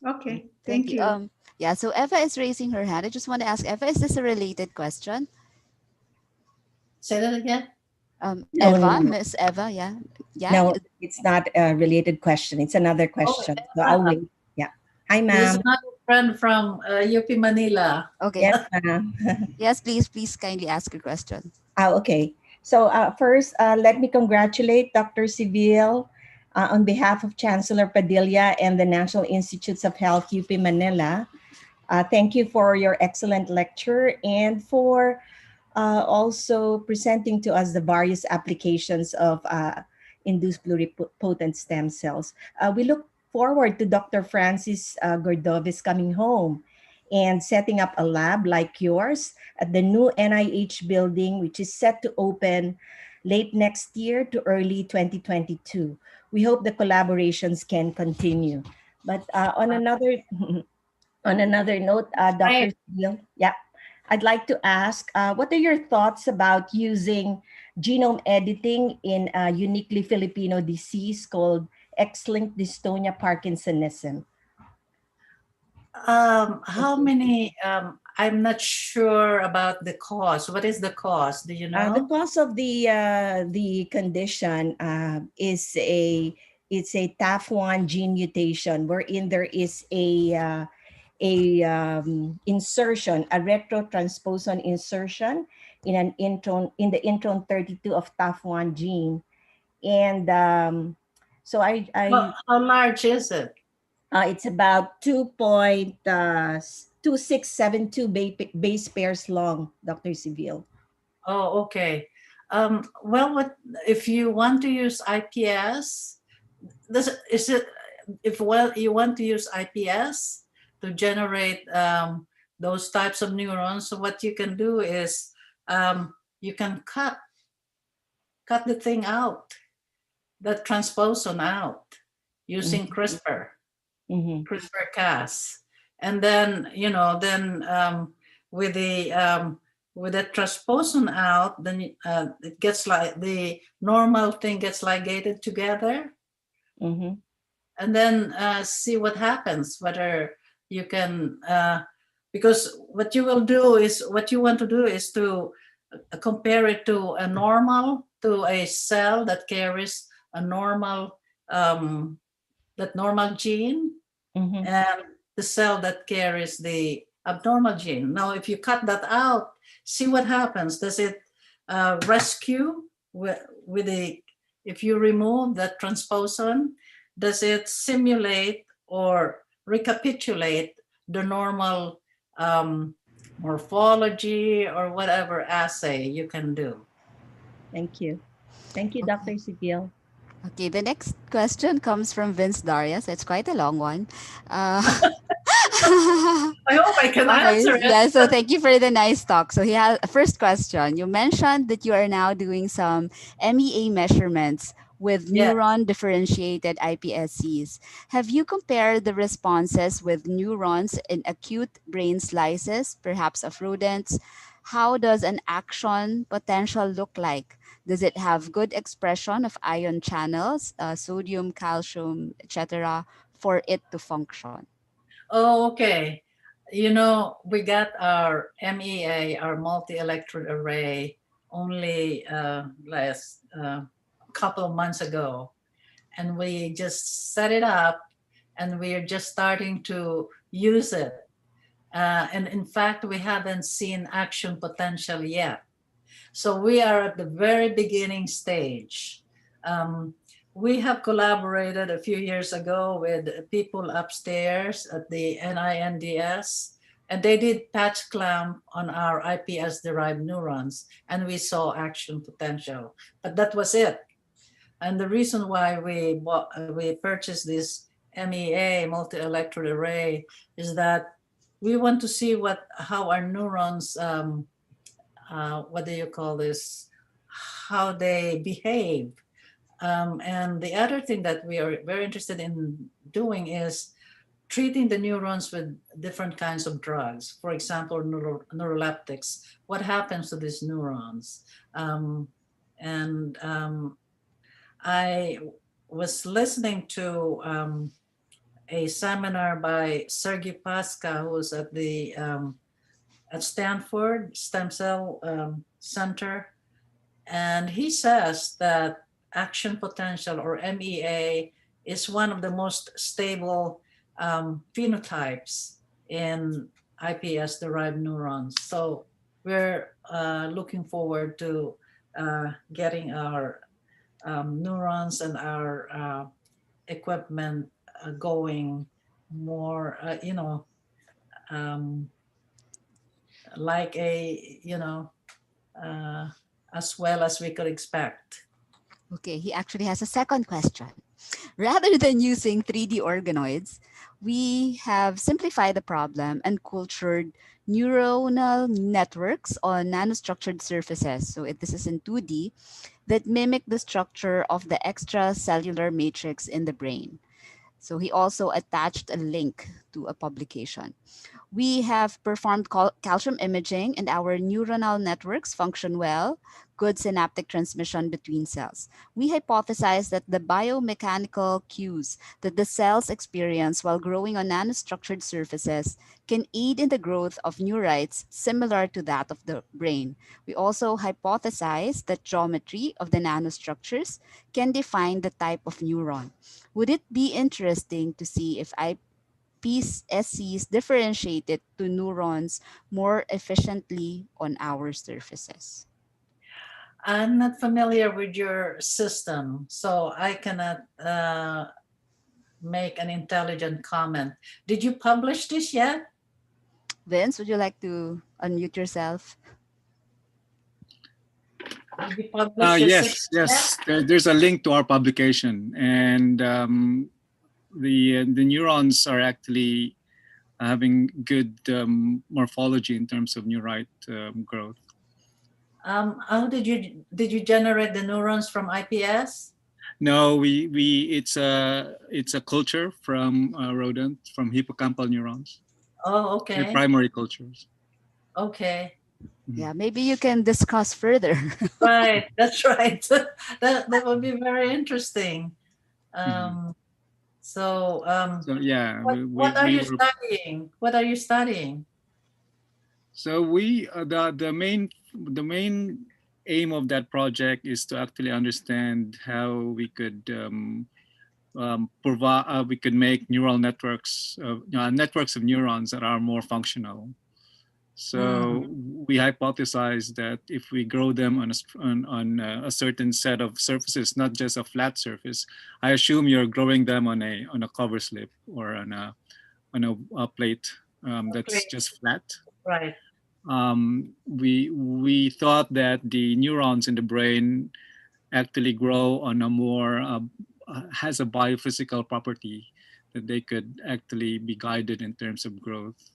Okay, thank you. Yeah, so Eva is raising her hand. I just want to ask Eva, is this a related question? Say that again. Eva, Miss Eva, yeah. No, it's not a related question. It's another question. So I'll wait. Yeah. Hi, ma'am. This is not a friend from UP Manila. Okay. Yes, ma'am. Yes, please kindly ask your question. Okay. So first, let me congratulate Dr. Seville on behalf of Chancellor Padilla and the National Institutes of Health, UP Manila. Thank you for your excellent lecture and for also presenting to us the various applications of induced pluripotent stem cells. We look forward to Dr. Francis Gordovis coming home and setting up a lab like yours at the new NIH building, which is set to open late next year to early 2022. We hope the collaborations can continue. But on another note, Dr. Steele, yeah, I'd like to ask, what are your thoughts about using genome editing in a uniquely Filipino disease called X-linked dystonia Parkinsonism? How many? I'm not sure about the cause. What is the cause? Do you know? The cause of the condition is it's a TAF1 gene mutation wherein there is a insertion, a retrotransposon insertion in an intron in the intron 32 of TAF1 gene, and so how large is it? It's about 2.2672 base pairs long, Dr. Seville. Oh, okay. Well, what if you want to use IPS? You want to use IPS to generate those types of neurons, so what you can do is you can cut the thing out, that transposon out, using CRISPR. CRISPR-Cas, and then with the transposon out, then it gets like the normal thing gets ligated together, and then see what happens. Whether you can, because what you want to do is to compare it to a cell that carries a normal gene, and the cell that carries the abnormal gene. Now, if you cut that out, see what happens. Does it rescue if you remove that transposon, does it simulate or recapitulate the normal morphology or whatever assay you can do? Thank you. Thank you, Dr. Seville. Okay, the next question comes from Vince Darius. It's quite a long one. I hope I can Okay. answer it. Yeah. So thank you for the nice talk. So he has a first question. You mentioned that you are now doing some MEA measurements with Yeah. neuron differentiated iPSCs. Have you compared the responses with neurons in acute brain slices, perhaps of rodents? How does an action potential look like? Does it have good expression of ion channels, sodium, calcium, etc., for it to function? Oh, okay. You know, we got our MEA, our multi-electrode array, only last couple of months ago, and we just set it up, and we are just starting to use it. And in fact, we haven't seen action potential yet. So we are at the very beginning stage. Um, we have collaborated a few years ago with people upstairs at the NINDS, and they did patch clamp on our iPS-derived neurons, and we saw action potential. But that was it. And the reason why we purchased this MEA multi-electrode array is that we want to see how our neurons what do you call this, how they behave. And the other thing that we are very interested in doing is treating the neurons with different kinds of drugs. For example, neuroleptics. What happens to these neurons? And I was listening to a seminar by Sergey Paska, who's at Stanford Stem Cell Center, and he says that action potential, or MEA, is one of the most stable phenotypes in iPS-derived neurons. So we're looking forward to getting our neurons and our equipment going more, um, like uh, as well as we could expect. Okay, he actually has a second question. Rather than using 3D organoids, we have simplified the problem and cultured neuronal networks on nanostructured surfaces. So this is in 2D that mimic the structure of the extracellular matrix in the brain. So he also attached a link to a publication. We have performed calcium imaging, and our neuronal networks function well, good synaptic transmission between cells. We hypothesize that the biomechanical cues that the cells experience while growing on nanostructured surfaces can aid in the growth of neurites similar to that of the brain. We also hypothesize that geometry of the nanostructures can define the type of neuron. Would it be interesting to see if iPSCs differentiated to neurons more efficiently on our surfaces? I'm not familiar with your system, so I cannot make an intelligent comment. Did you publish this yet? Vince, would you like to unmute yourself? Did you publish your Yes, system yes. yet? There's a link to our publication, and the neurons are actually having good morphology in terms of neurite growth. How did you generate the neurons from iPS? No, it's a culture from rodent, from hippocampal neurons. Oh, They're okay. primary cultures. Okay. Yeah, maybe you can discuss further. Right. That's right. that would be very interesting. So, So yeah, what are we you were. studying? What are you studying? So the main aim of that project is to actually understand how we could provide we could make neural networks networks of neurons that are more functional. So we hypothesized that if we grow them on a certain set of surfaces, not just a flat surface. I assume you're growing them on a cover slip or on a plate that's Okay. just flat. Right. We thought that the neurons in the brain actually grow on a more has a biophysical property that they could actually be guided in terms of growth.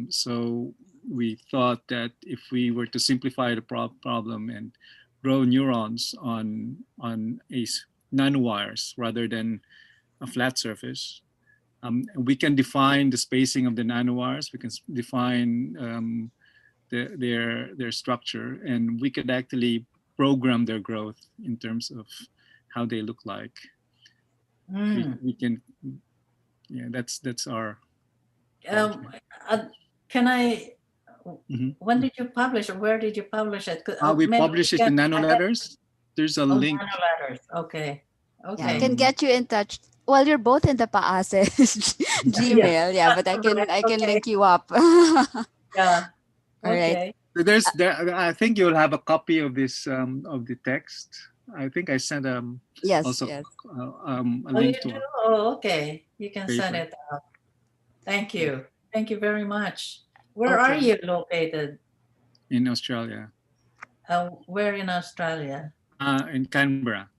So we thought that if we were to simplify the problem and grow neurons on nanowires rather than a flat surface, we can define the spacing of the nanowires. We can define their structure, and we could actually program their growth in terms of how they look like. We can, yeah, that's our. Can I? When did you publish, or where did you publish it? We publish it in Nanoletters. There's a link. Nanoletters. Okay. Yeah, I can get you in touch. Well, you're both in the PAASE Gmail, yeah, but I can link you up. Yeah. All right. So I think you'll have a copy of this of the text. I think I sent yes, also yes. A link to it. Oh, okay. You can send it out. Thank you. Thank you very much. Where are you located? In Australia. Where in Australia? In Canberra,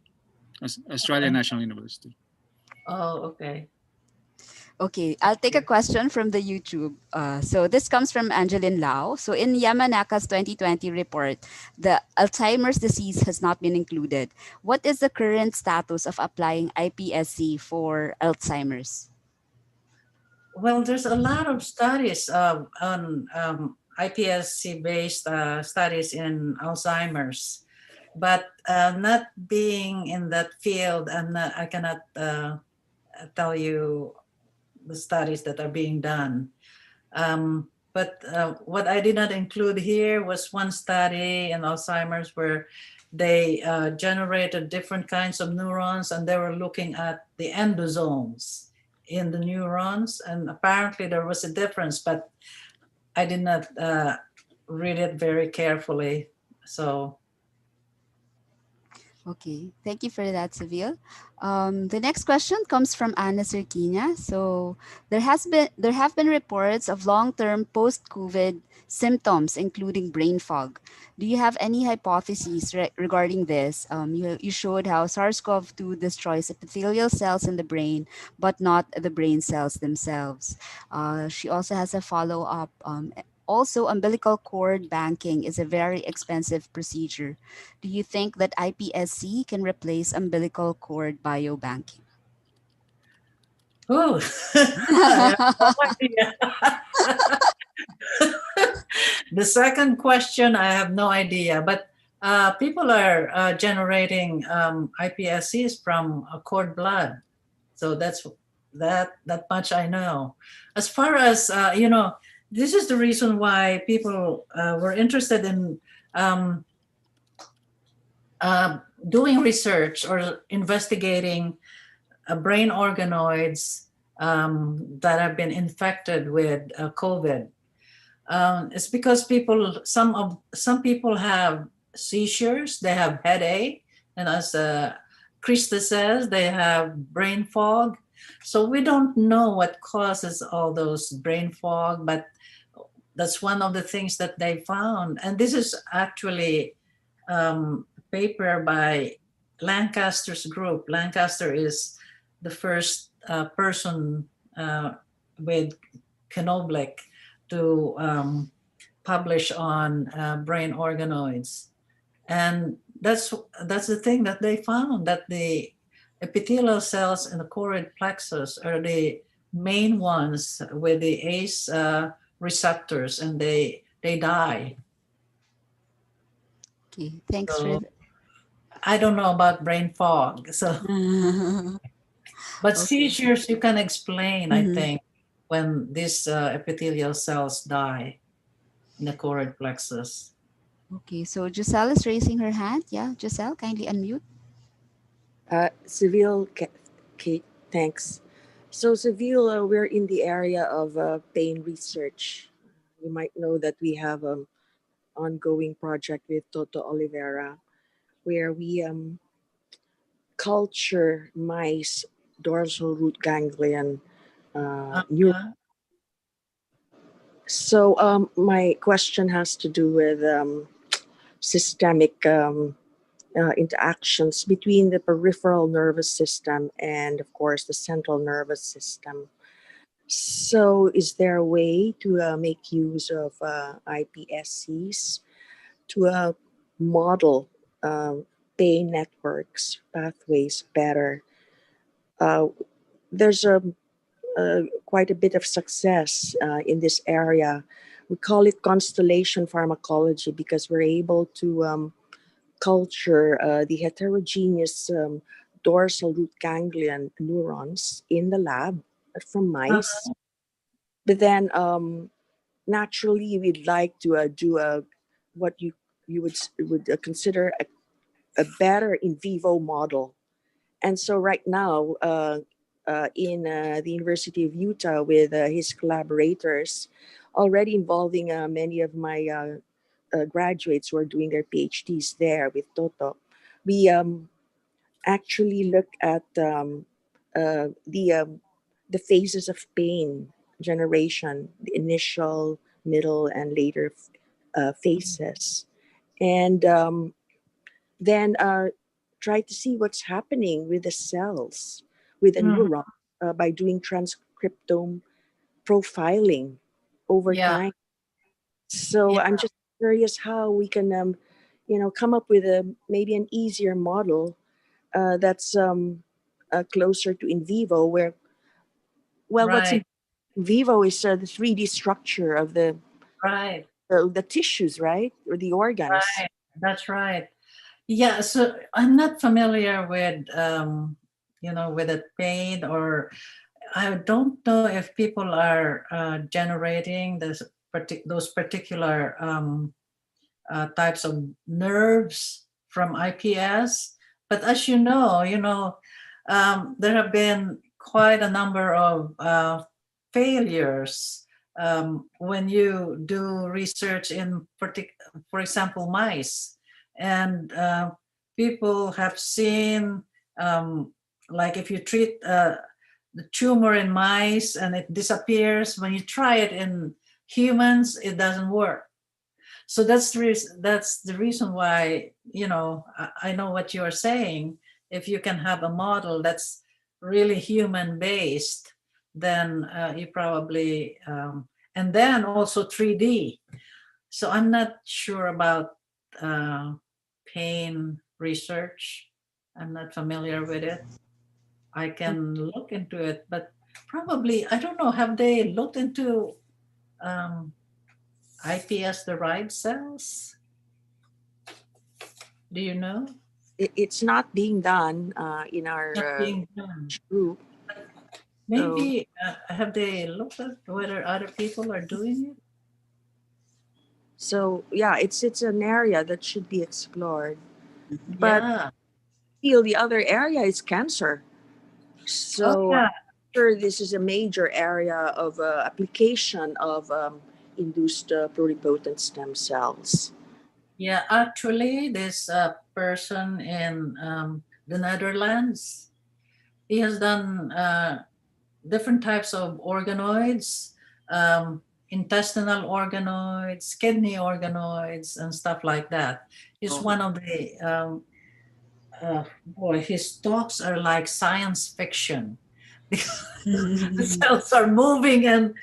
Australian National University. Oh, okay. Okay, I'll take a question from the YouTube. So this comes from Angeline Lau. So in Yamanaka's 2020 report, the Alzheimer's disease has not been included. What is the current status of applying iPSC for Alzheimer's? Well, there's a lot of studies on iPSC-based studies in Alzheimer's, but not being in that field, I cannot tell you the studies that are being done. But what I did not include here was one study in Alzheimer's where they generated different kinds of neurons, and they were looking at the endosomes in the neurons, and apparently there was a difference, but I did not read it very carefully. So. Okay, thank you for that, Seville. The next question comes from Ana Cerquina. So there have been reports of long-term post-COVID symptoms, including brain fog. Do you have any hypotheses regarding this? You showed how SARS-CoV-2 destroys epithelial cells in the brain, but not the brain cells themselves. She also has a follow-up. Also, umbilical cord banking is a very expensive procedure. Do you think that iPSC can replace umbilical cord biobanking? Oh, I have no idea. The second question, I have no idea, but people are generating iPSCs from cord blood. So that's that much I know. As far as, this is the reason why people were interested in doing research or investigating brain organoids that have been infected with COVID. It's because some people have seizures, they have headache, and as Krista says, they have brain fog. So we don't know what causes all those brain fog, but that's one of the things that they found. And this is actually a paper by Lancaster's group. Lancaster is the first person with Knoblech to publish on brain organoids. And that's the thing that they found, that the epithelial cells in the choroid plexus are the main ones with the ACE receptors, and they die. Okay, thanks so, I don't know about brain fog. So, but seizures you can explain, I think, when these epithelial cells die in the choroid plexus. Okay, so Giselle is raising her hand. Yeah, Giselle, kindly unmute. Seville, Kate, thanks. So Seville, we're in the area of pain research. You might know that we have an ongoing project with Toto Oliveira, where we culture mice dorsal root ganglion neurons. So my question has to do with systemic interactions between the peripheral nervous system and, of course, the central nervous system. So, is there a way to make use of iPSCs to model pain networks, pathways better? There's quite a bit of success in this area. We call it constellation pharmacology because we're able to culture the heterogeneous dorsal root ganglion neurons in the lab from mice. But then naturally, we'd like to do what you would consider a better in vivo model. And so right now, in the University of Utah with his collaborators, already involving many of my graduates who are doing their PhDs there with Toto, we actually look at the phases of pain generation, the initial, middle, and later phases, and then try to see what's happening with the cells, with the neuron, by doing transcriptome profiling over Yeah. time. So Yeah. I'm just curious how we can, come up with maybe an easier model that's closer to in vivo, where, well, what's in Right. vivo is the 3D structure of Right. the tissues, right, or the organs. Right. That's right. Yeah. So I'm not familiar with, with the pain, or I don't know if people are generating those particular types of nerves from IPS. But as there have been quite a number of failures when you do research in, for example, mice. And people have seen, like if you treat the tumor in mice and it disappears, when you try it in humans, it doesn't work. So that's the reason why, I know what you're saying. If you can have a model that's really human based, then you probably, and then also 3D. So I'm not sure about pain research. I'm not familiar with it. I can look into it, but probably, I don't know, have they looked into iPS derived cells? Do you know? It's not being done in our Not being done. group. Maybe have they looked at whether other people are doing it? So yeah, it's an area that should be explored. But Yeah. still, the other area is cancer. Oh So yeah. sure, this is a major area of application of induced pluripotent stem cells. Yeah. Actually, this person in the Netherlands, he has done different types of organoids, intestinal organoids, kidney organoids, and stuff like that. He's one of the boy, his talks are like science fiction because the cells are moving, and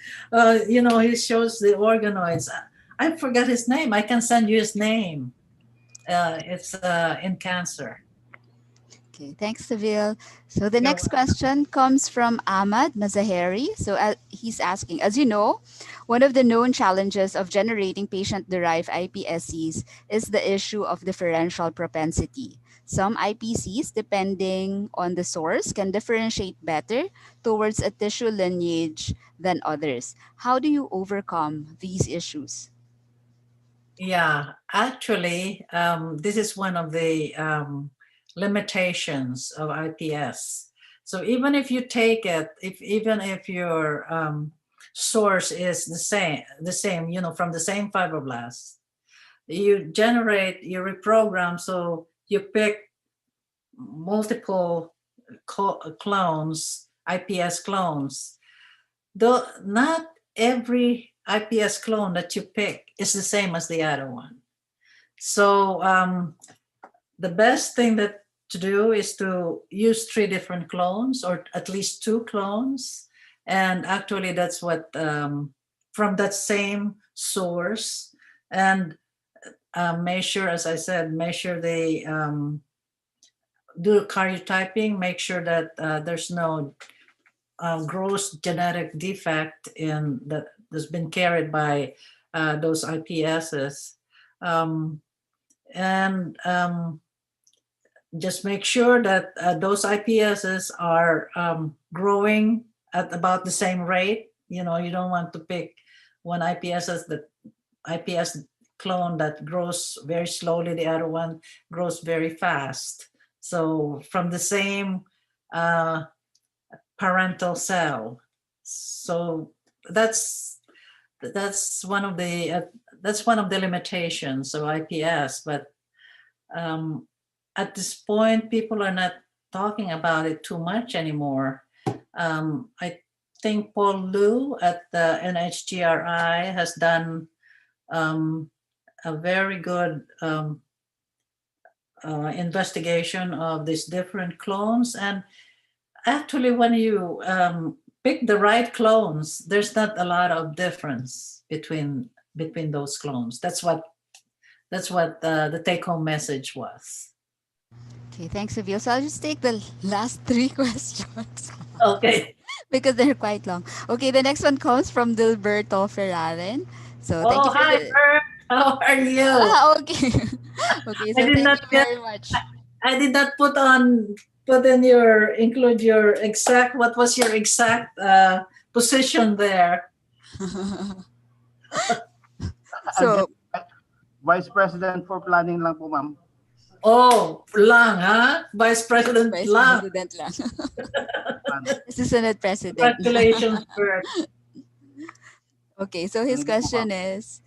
he shows the organoids. I forgot his name. I can send you his name. It's in cancer. Okay, thanks, Seville. So the You're next question comes from Ahmad Mazaheri. So he's asking, as you know, one of the known challenges of generating patient-derived iPSCs is the issue of differential propensity. Some IPCs, depending on the source, can differentiate better towards a tissue lineage than others. How do you overcome these issues? Yeah, actually, this is one of the limitations of IPS. So even if you take it, even if your source is the same, from the same fibroblast, you reprogram, so you pick multiple clones, IPS clones. Though not every IPS clone that you pick is the same as the other one. So the best thing that to do is to use 3 different clones, or at least 2 clones. And actually that's what, from that same source, and measure, as I said, measure the, do karyotyping, make sure that there's no gross genetic defect in that has been carried by those IPSs. And just make sure that those IPSs are growing at about the same rate. You know, you don't want to pick one IPS clone that grows very slowly, the other one grows very fast. So from the same parental cell. So that's one of the limitations of IPS. But at this point, people are not talking about it too much anymore. I think Paul Liu at the NHGRI has done a very good investigation of these different clones. And actually, when you pick the right clones, there's not a lot of difference between those clones. That's what the take-home message was. Okay, thanks, Seville. So I'll just take the last 3 questions. Okay. Because they're quite long. Okay, the next one comes from Dilberto Ferraren. So thank you for Hi, Bert. How are you? Okay. Okay, so I did thank not you very much. I did not include your exact, what was your exact position there? So, Vice President for Planning lang po, ma'am. Oh, lang, huh? Vice President Vice lang. President lang. Assistant President. Congratulations, Bert. Okay, so his question is,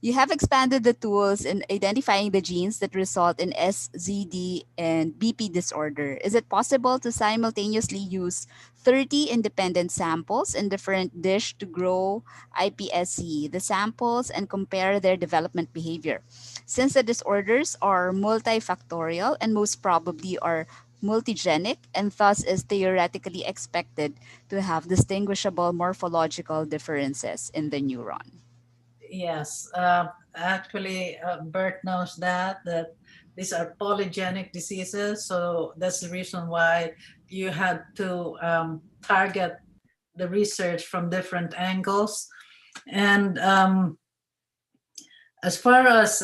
you have expanded the tools in identifying the genes that result in SZD and BP disorder. Is it possible to simultaneously use 30 independent samples in different dish to grow iPSC, the samples, and compare their development behavior? Since the disorders are multifactorial and most probably are multigenic, and thus is theoretically expected to have distinguishable morphological differences in the neuron. Yes, actually, Bert knows that these are polygenic diseases. So that's the reason why you had to target the research from different angles. And as far as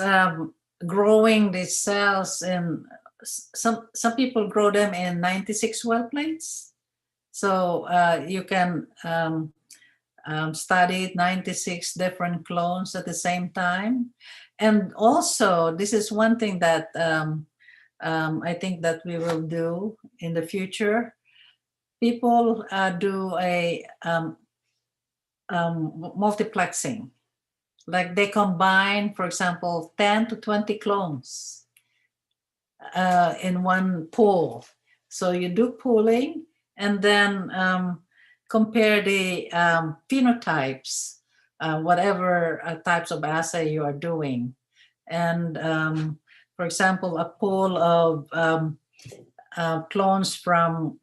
growing these cells in, some people grow them in 96 well plates. So you can study 96 different clones at the same time. And also, this is one thing that I think that we will do in the future. People do a multiplexing. Like they combine, for example, 10 to 20 clones in one pool. So you do pooling and then compare the phenotypes, whatever types of assay you are doing. And for example, a pool of clones from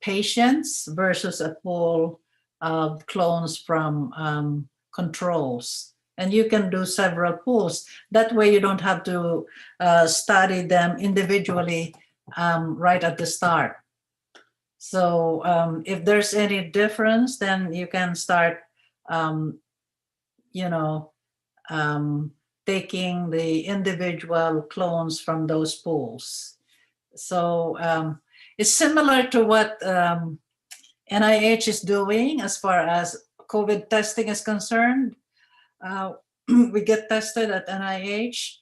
patients versus a pool of clones from controls. And you can do several pools. That way you don't have to study them individually right at the start. So if there's any difference, then you can start, taking the individual clones from those pools. So it's similar to what NIH is doing as far as COVID testing is concerned. We get tested at NIH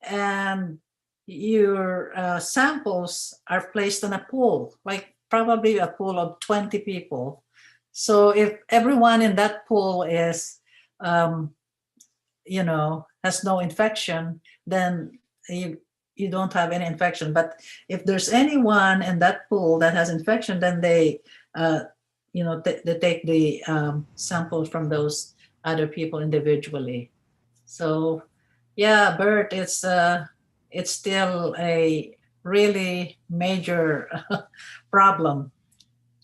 and your samples are placed in a pool, like probably a pool of 20 people. So if everyone in that pool is, has no infection, then you don't have any infection. But if there's anyone in that pool that has infection, then they take the samples from those other people individually. So yeah, Bert, it's it's still a really major problem,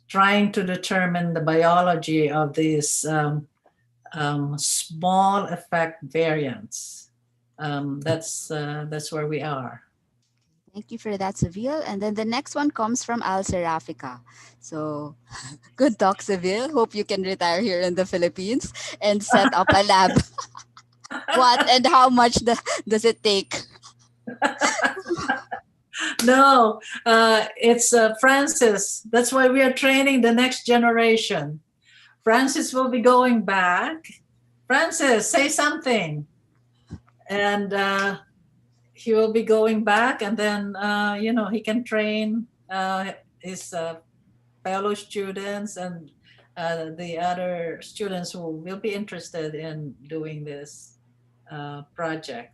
trying to determine the biology of these small effect variants. That's where we are. Thank you for that, Seville. And then the next one comes from Al Serafica. So good talk, Seville. Hope you can retire here in the Philippines and set up a lab. What and how much does it take? No, it's Francis. That's why we are training the next generation. Francis will be going back. Francis, say something. And he will be going back, and then, he can train his fellow students and the other students who will be interested in doing this project.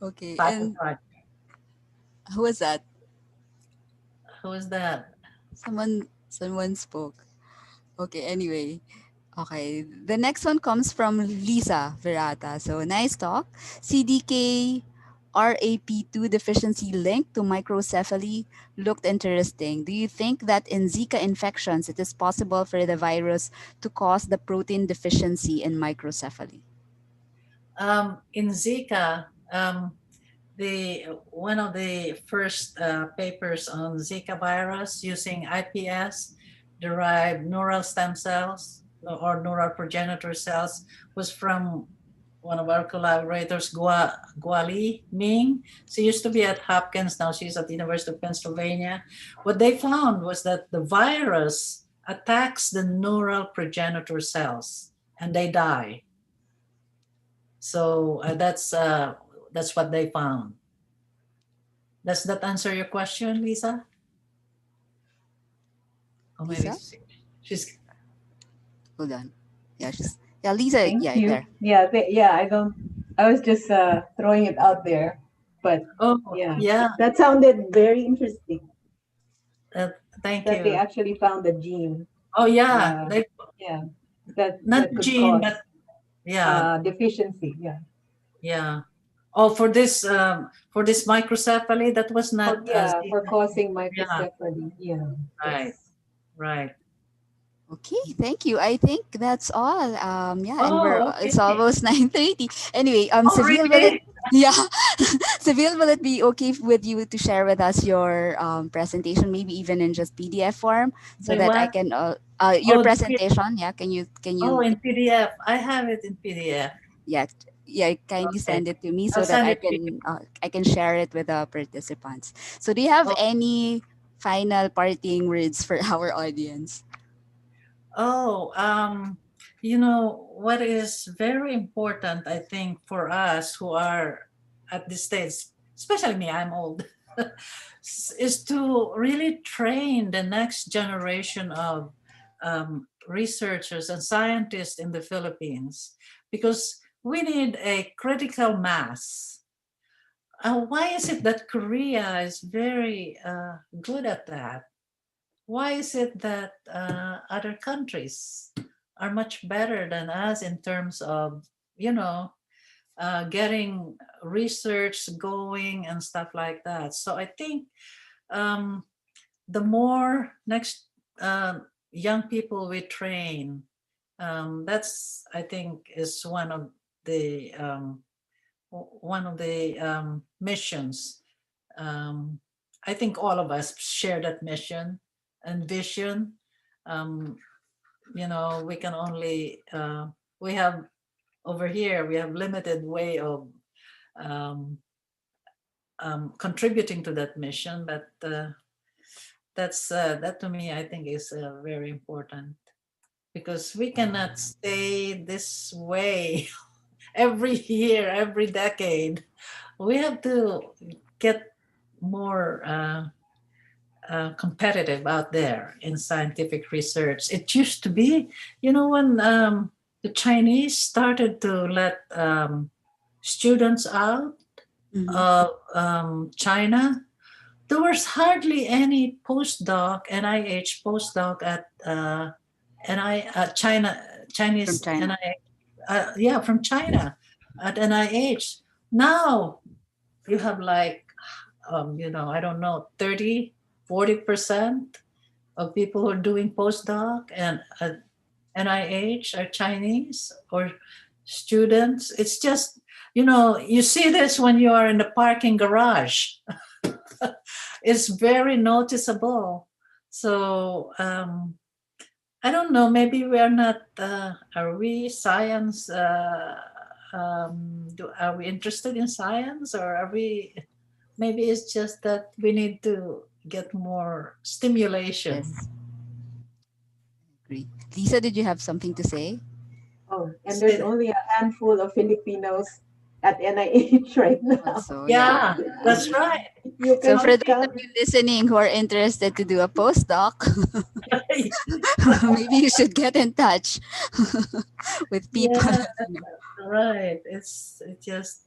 Okay. Type of And project. who was that? Who is that? Someone spoke. Okay, anyway. Okay. The next one comes from Lisa Verata. So nice talk. CDK RAP2 deficiency linked to microcephaly looked interesting. Do you think that in Zika infections it is possible for the virus to cause the protein deficiency in microcephaly? In Zika, one of the first papers on Zika virus using iPS derived neural stem cells or neural progenitor cells was from one of our collaborators, Guali Ming. She used to be at Hopkins, now she's at the University of Pennsylvania. What they found was that the virus attacks the neural progenitor cells and they die. So that's what they found. Does that answer your question, Lisa? Oh, maybe Lisa? she's. Hold on. Yeah, Lisa. Thank Yeah, you. there. Yeah, I was just throwing it out there, but Oh, yeah, yeah. that sounded very interesting. Thank That they you. actually found a gene. Oh, yeah. That Not could gene, cause but yeah, deficiency. Yeah. yeah. Oh, for this microcephaly, that was not. For causing Yeah. microcephaly. Yeah. Right. Yes. Right. Okay, thank you. I think that's all. Yeah, and Oh, okay. it's almost 9:30. Anyway, Oh, Seville, really? yeah, Seville, will it be okay with you to share with us your presentation, maybe even in just PDF form, so My that I what? can your Oh, presentation? Yeah, can Oh, you in PDF. I have it in PDF. yeah kindly Okay. send it to me I'll so that send it to you. I can share it with the participants. So, do you have Oh, any final parting words for our audience? Oh, what is very important, I think, for us who are at this stage, especially me, I'm old, is to really train the next generation of researchers and scientists in the Philippines, because we need a critical mass. Why is it that Korea is very good at that? Why is it that other countries are much better than us in terms of, getting research going and stuff like that? So I think the more next young people we train, that's, I think, is one of the missions. I think all of us share that mission and vision. We can only we have over here, we have limited way of contributing to that mission, but that to me, I think, is very important, because we cannot stay this way every year, every decade. We have to get more competitive out there in scientific research. It used to be, when the Chinese started to let students out Mm-hmm. of China, there was hardly any postdoc, NIH postdoc at China, From Chinese China. NIH, from China at NIH. Now you have like, I don't know, 30, 40% of people who are doing postdoc and NIH are Chinese or students. It's just, you see this when you are in the parking garage. It's very noticeable. So I don't know, maybe we are not, are we science, are we interested in science, or are we, maybe it's just that we need to get more stimulation. Yes. Agree. Lisa, did you have something to say? Oh, and there's only a handful of Filipinos at NIH right now. Also, Yeah, that's right. You So can for those count. of you listening who are interested to do a postdoc, maybe you should get in touch with people. Yeah, right. It's just,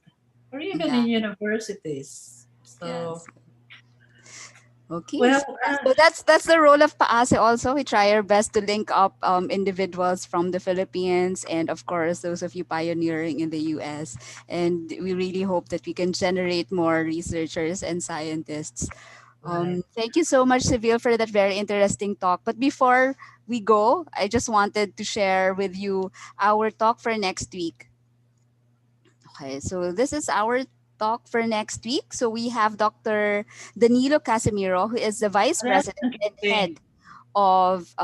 or even Yeah. in universities. So, Yes. Okay. well, So that's the role of PAASE also. We try our best to link up individuals from the Philippines and of course those of you pioneering in the US. And we really hope that we can generate more researchers and scientists. right. Thank you so much, Seville, for that very interesting talk. But before we go, I just wanted to share with you our talk for next week. Okay, so this is our talk for next week. So we have Dr. Danilo Casimiro, who is the Vice That's President and interesting. Head of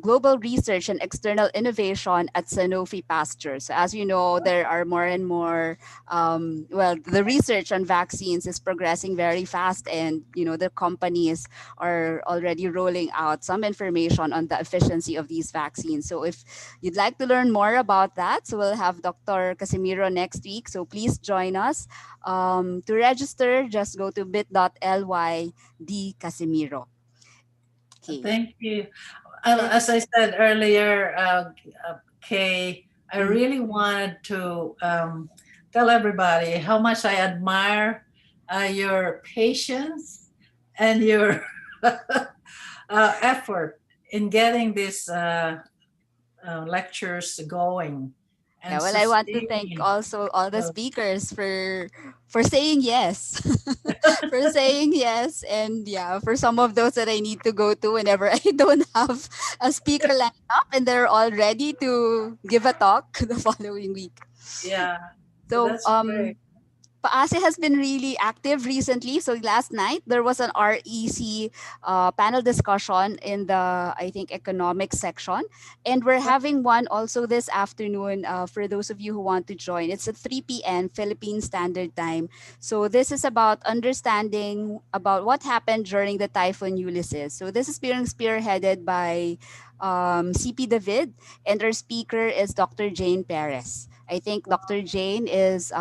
global research and external innovation at Sanofi Pasteur. So as you know, there are more and more, the research on vaccines is progressing very fast and, the companies are already rolling out some information on the efficiency of these vaccines. So if you'd like to learn more about that, so we'll have Dr. Casimiro next week. So please join us. To register, just go to bit.ly Casimiro. Okay. Thank you. As I said earlier, Kay, I really wanted to tell everybody how much I admire your patience and your effort in getting these lectures going. Yeah, well, I want to thank also all the speakers for saying yes, for saying yes, and yeah, for some of those that I need to go to whenever I don't have a speaker lined up and they're all ready to give a talk the following week. Yeah, So that's great. PAASE has been really active recently. So last night there was an REC panel discussion in the, I think, economics section. And we're having one also this afternoon for those of you who want to join. It's at 3 p.m. Philippine Standard Time. So this is about understanding about what happened during the Typhoon Ulysses. So this is being spearheaded by CP David, and our speaker is Dr. Jane Perez. I think Dr. Jane is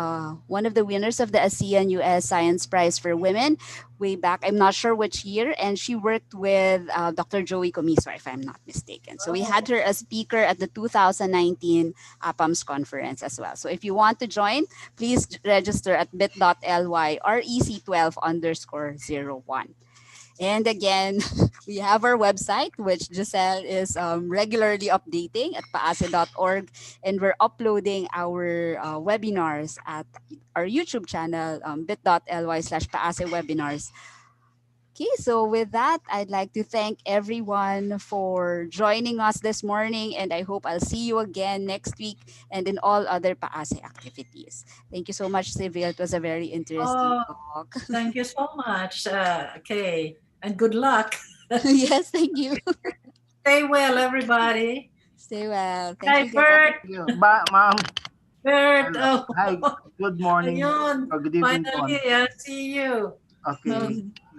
one of the winners of the ASEAN US Science Prize for Women way back. I'm not sure which year. And she worked with Dr. Joey Comiso, if I'm not mistaken. So we had her as speaker at the 2019 APAMS conference as well. So if you want to join, please register at bit.ly REC12_01. And again, we have our website, which Giselle is regularly updating at paase.org. And we're uploading our webinars at our YouTube channel, bit.ly/paase webinars. Okay, so with that, I'd like to thank everyone for joining us this morning. And I hope I'll see you again next week and in all other PAASE activities. Thank you so much, Seville. It was a very interesting talk. Thank you so much, Kay. And good luck. Yes, thank you. Stay well, everybody. Stay well. Thank Hi, you, Bert. Ma'am. Bert. Oh. Hi, good morning. Ayun. Or good evening po. Finally, I see you. Okay.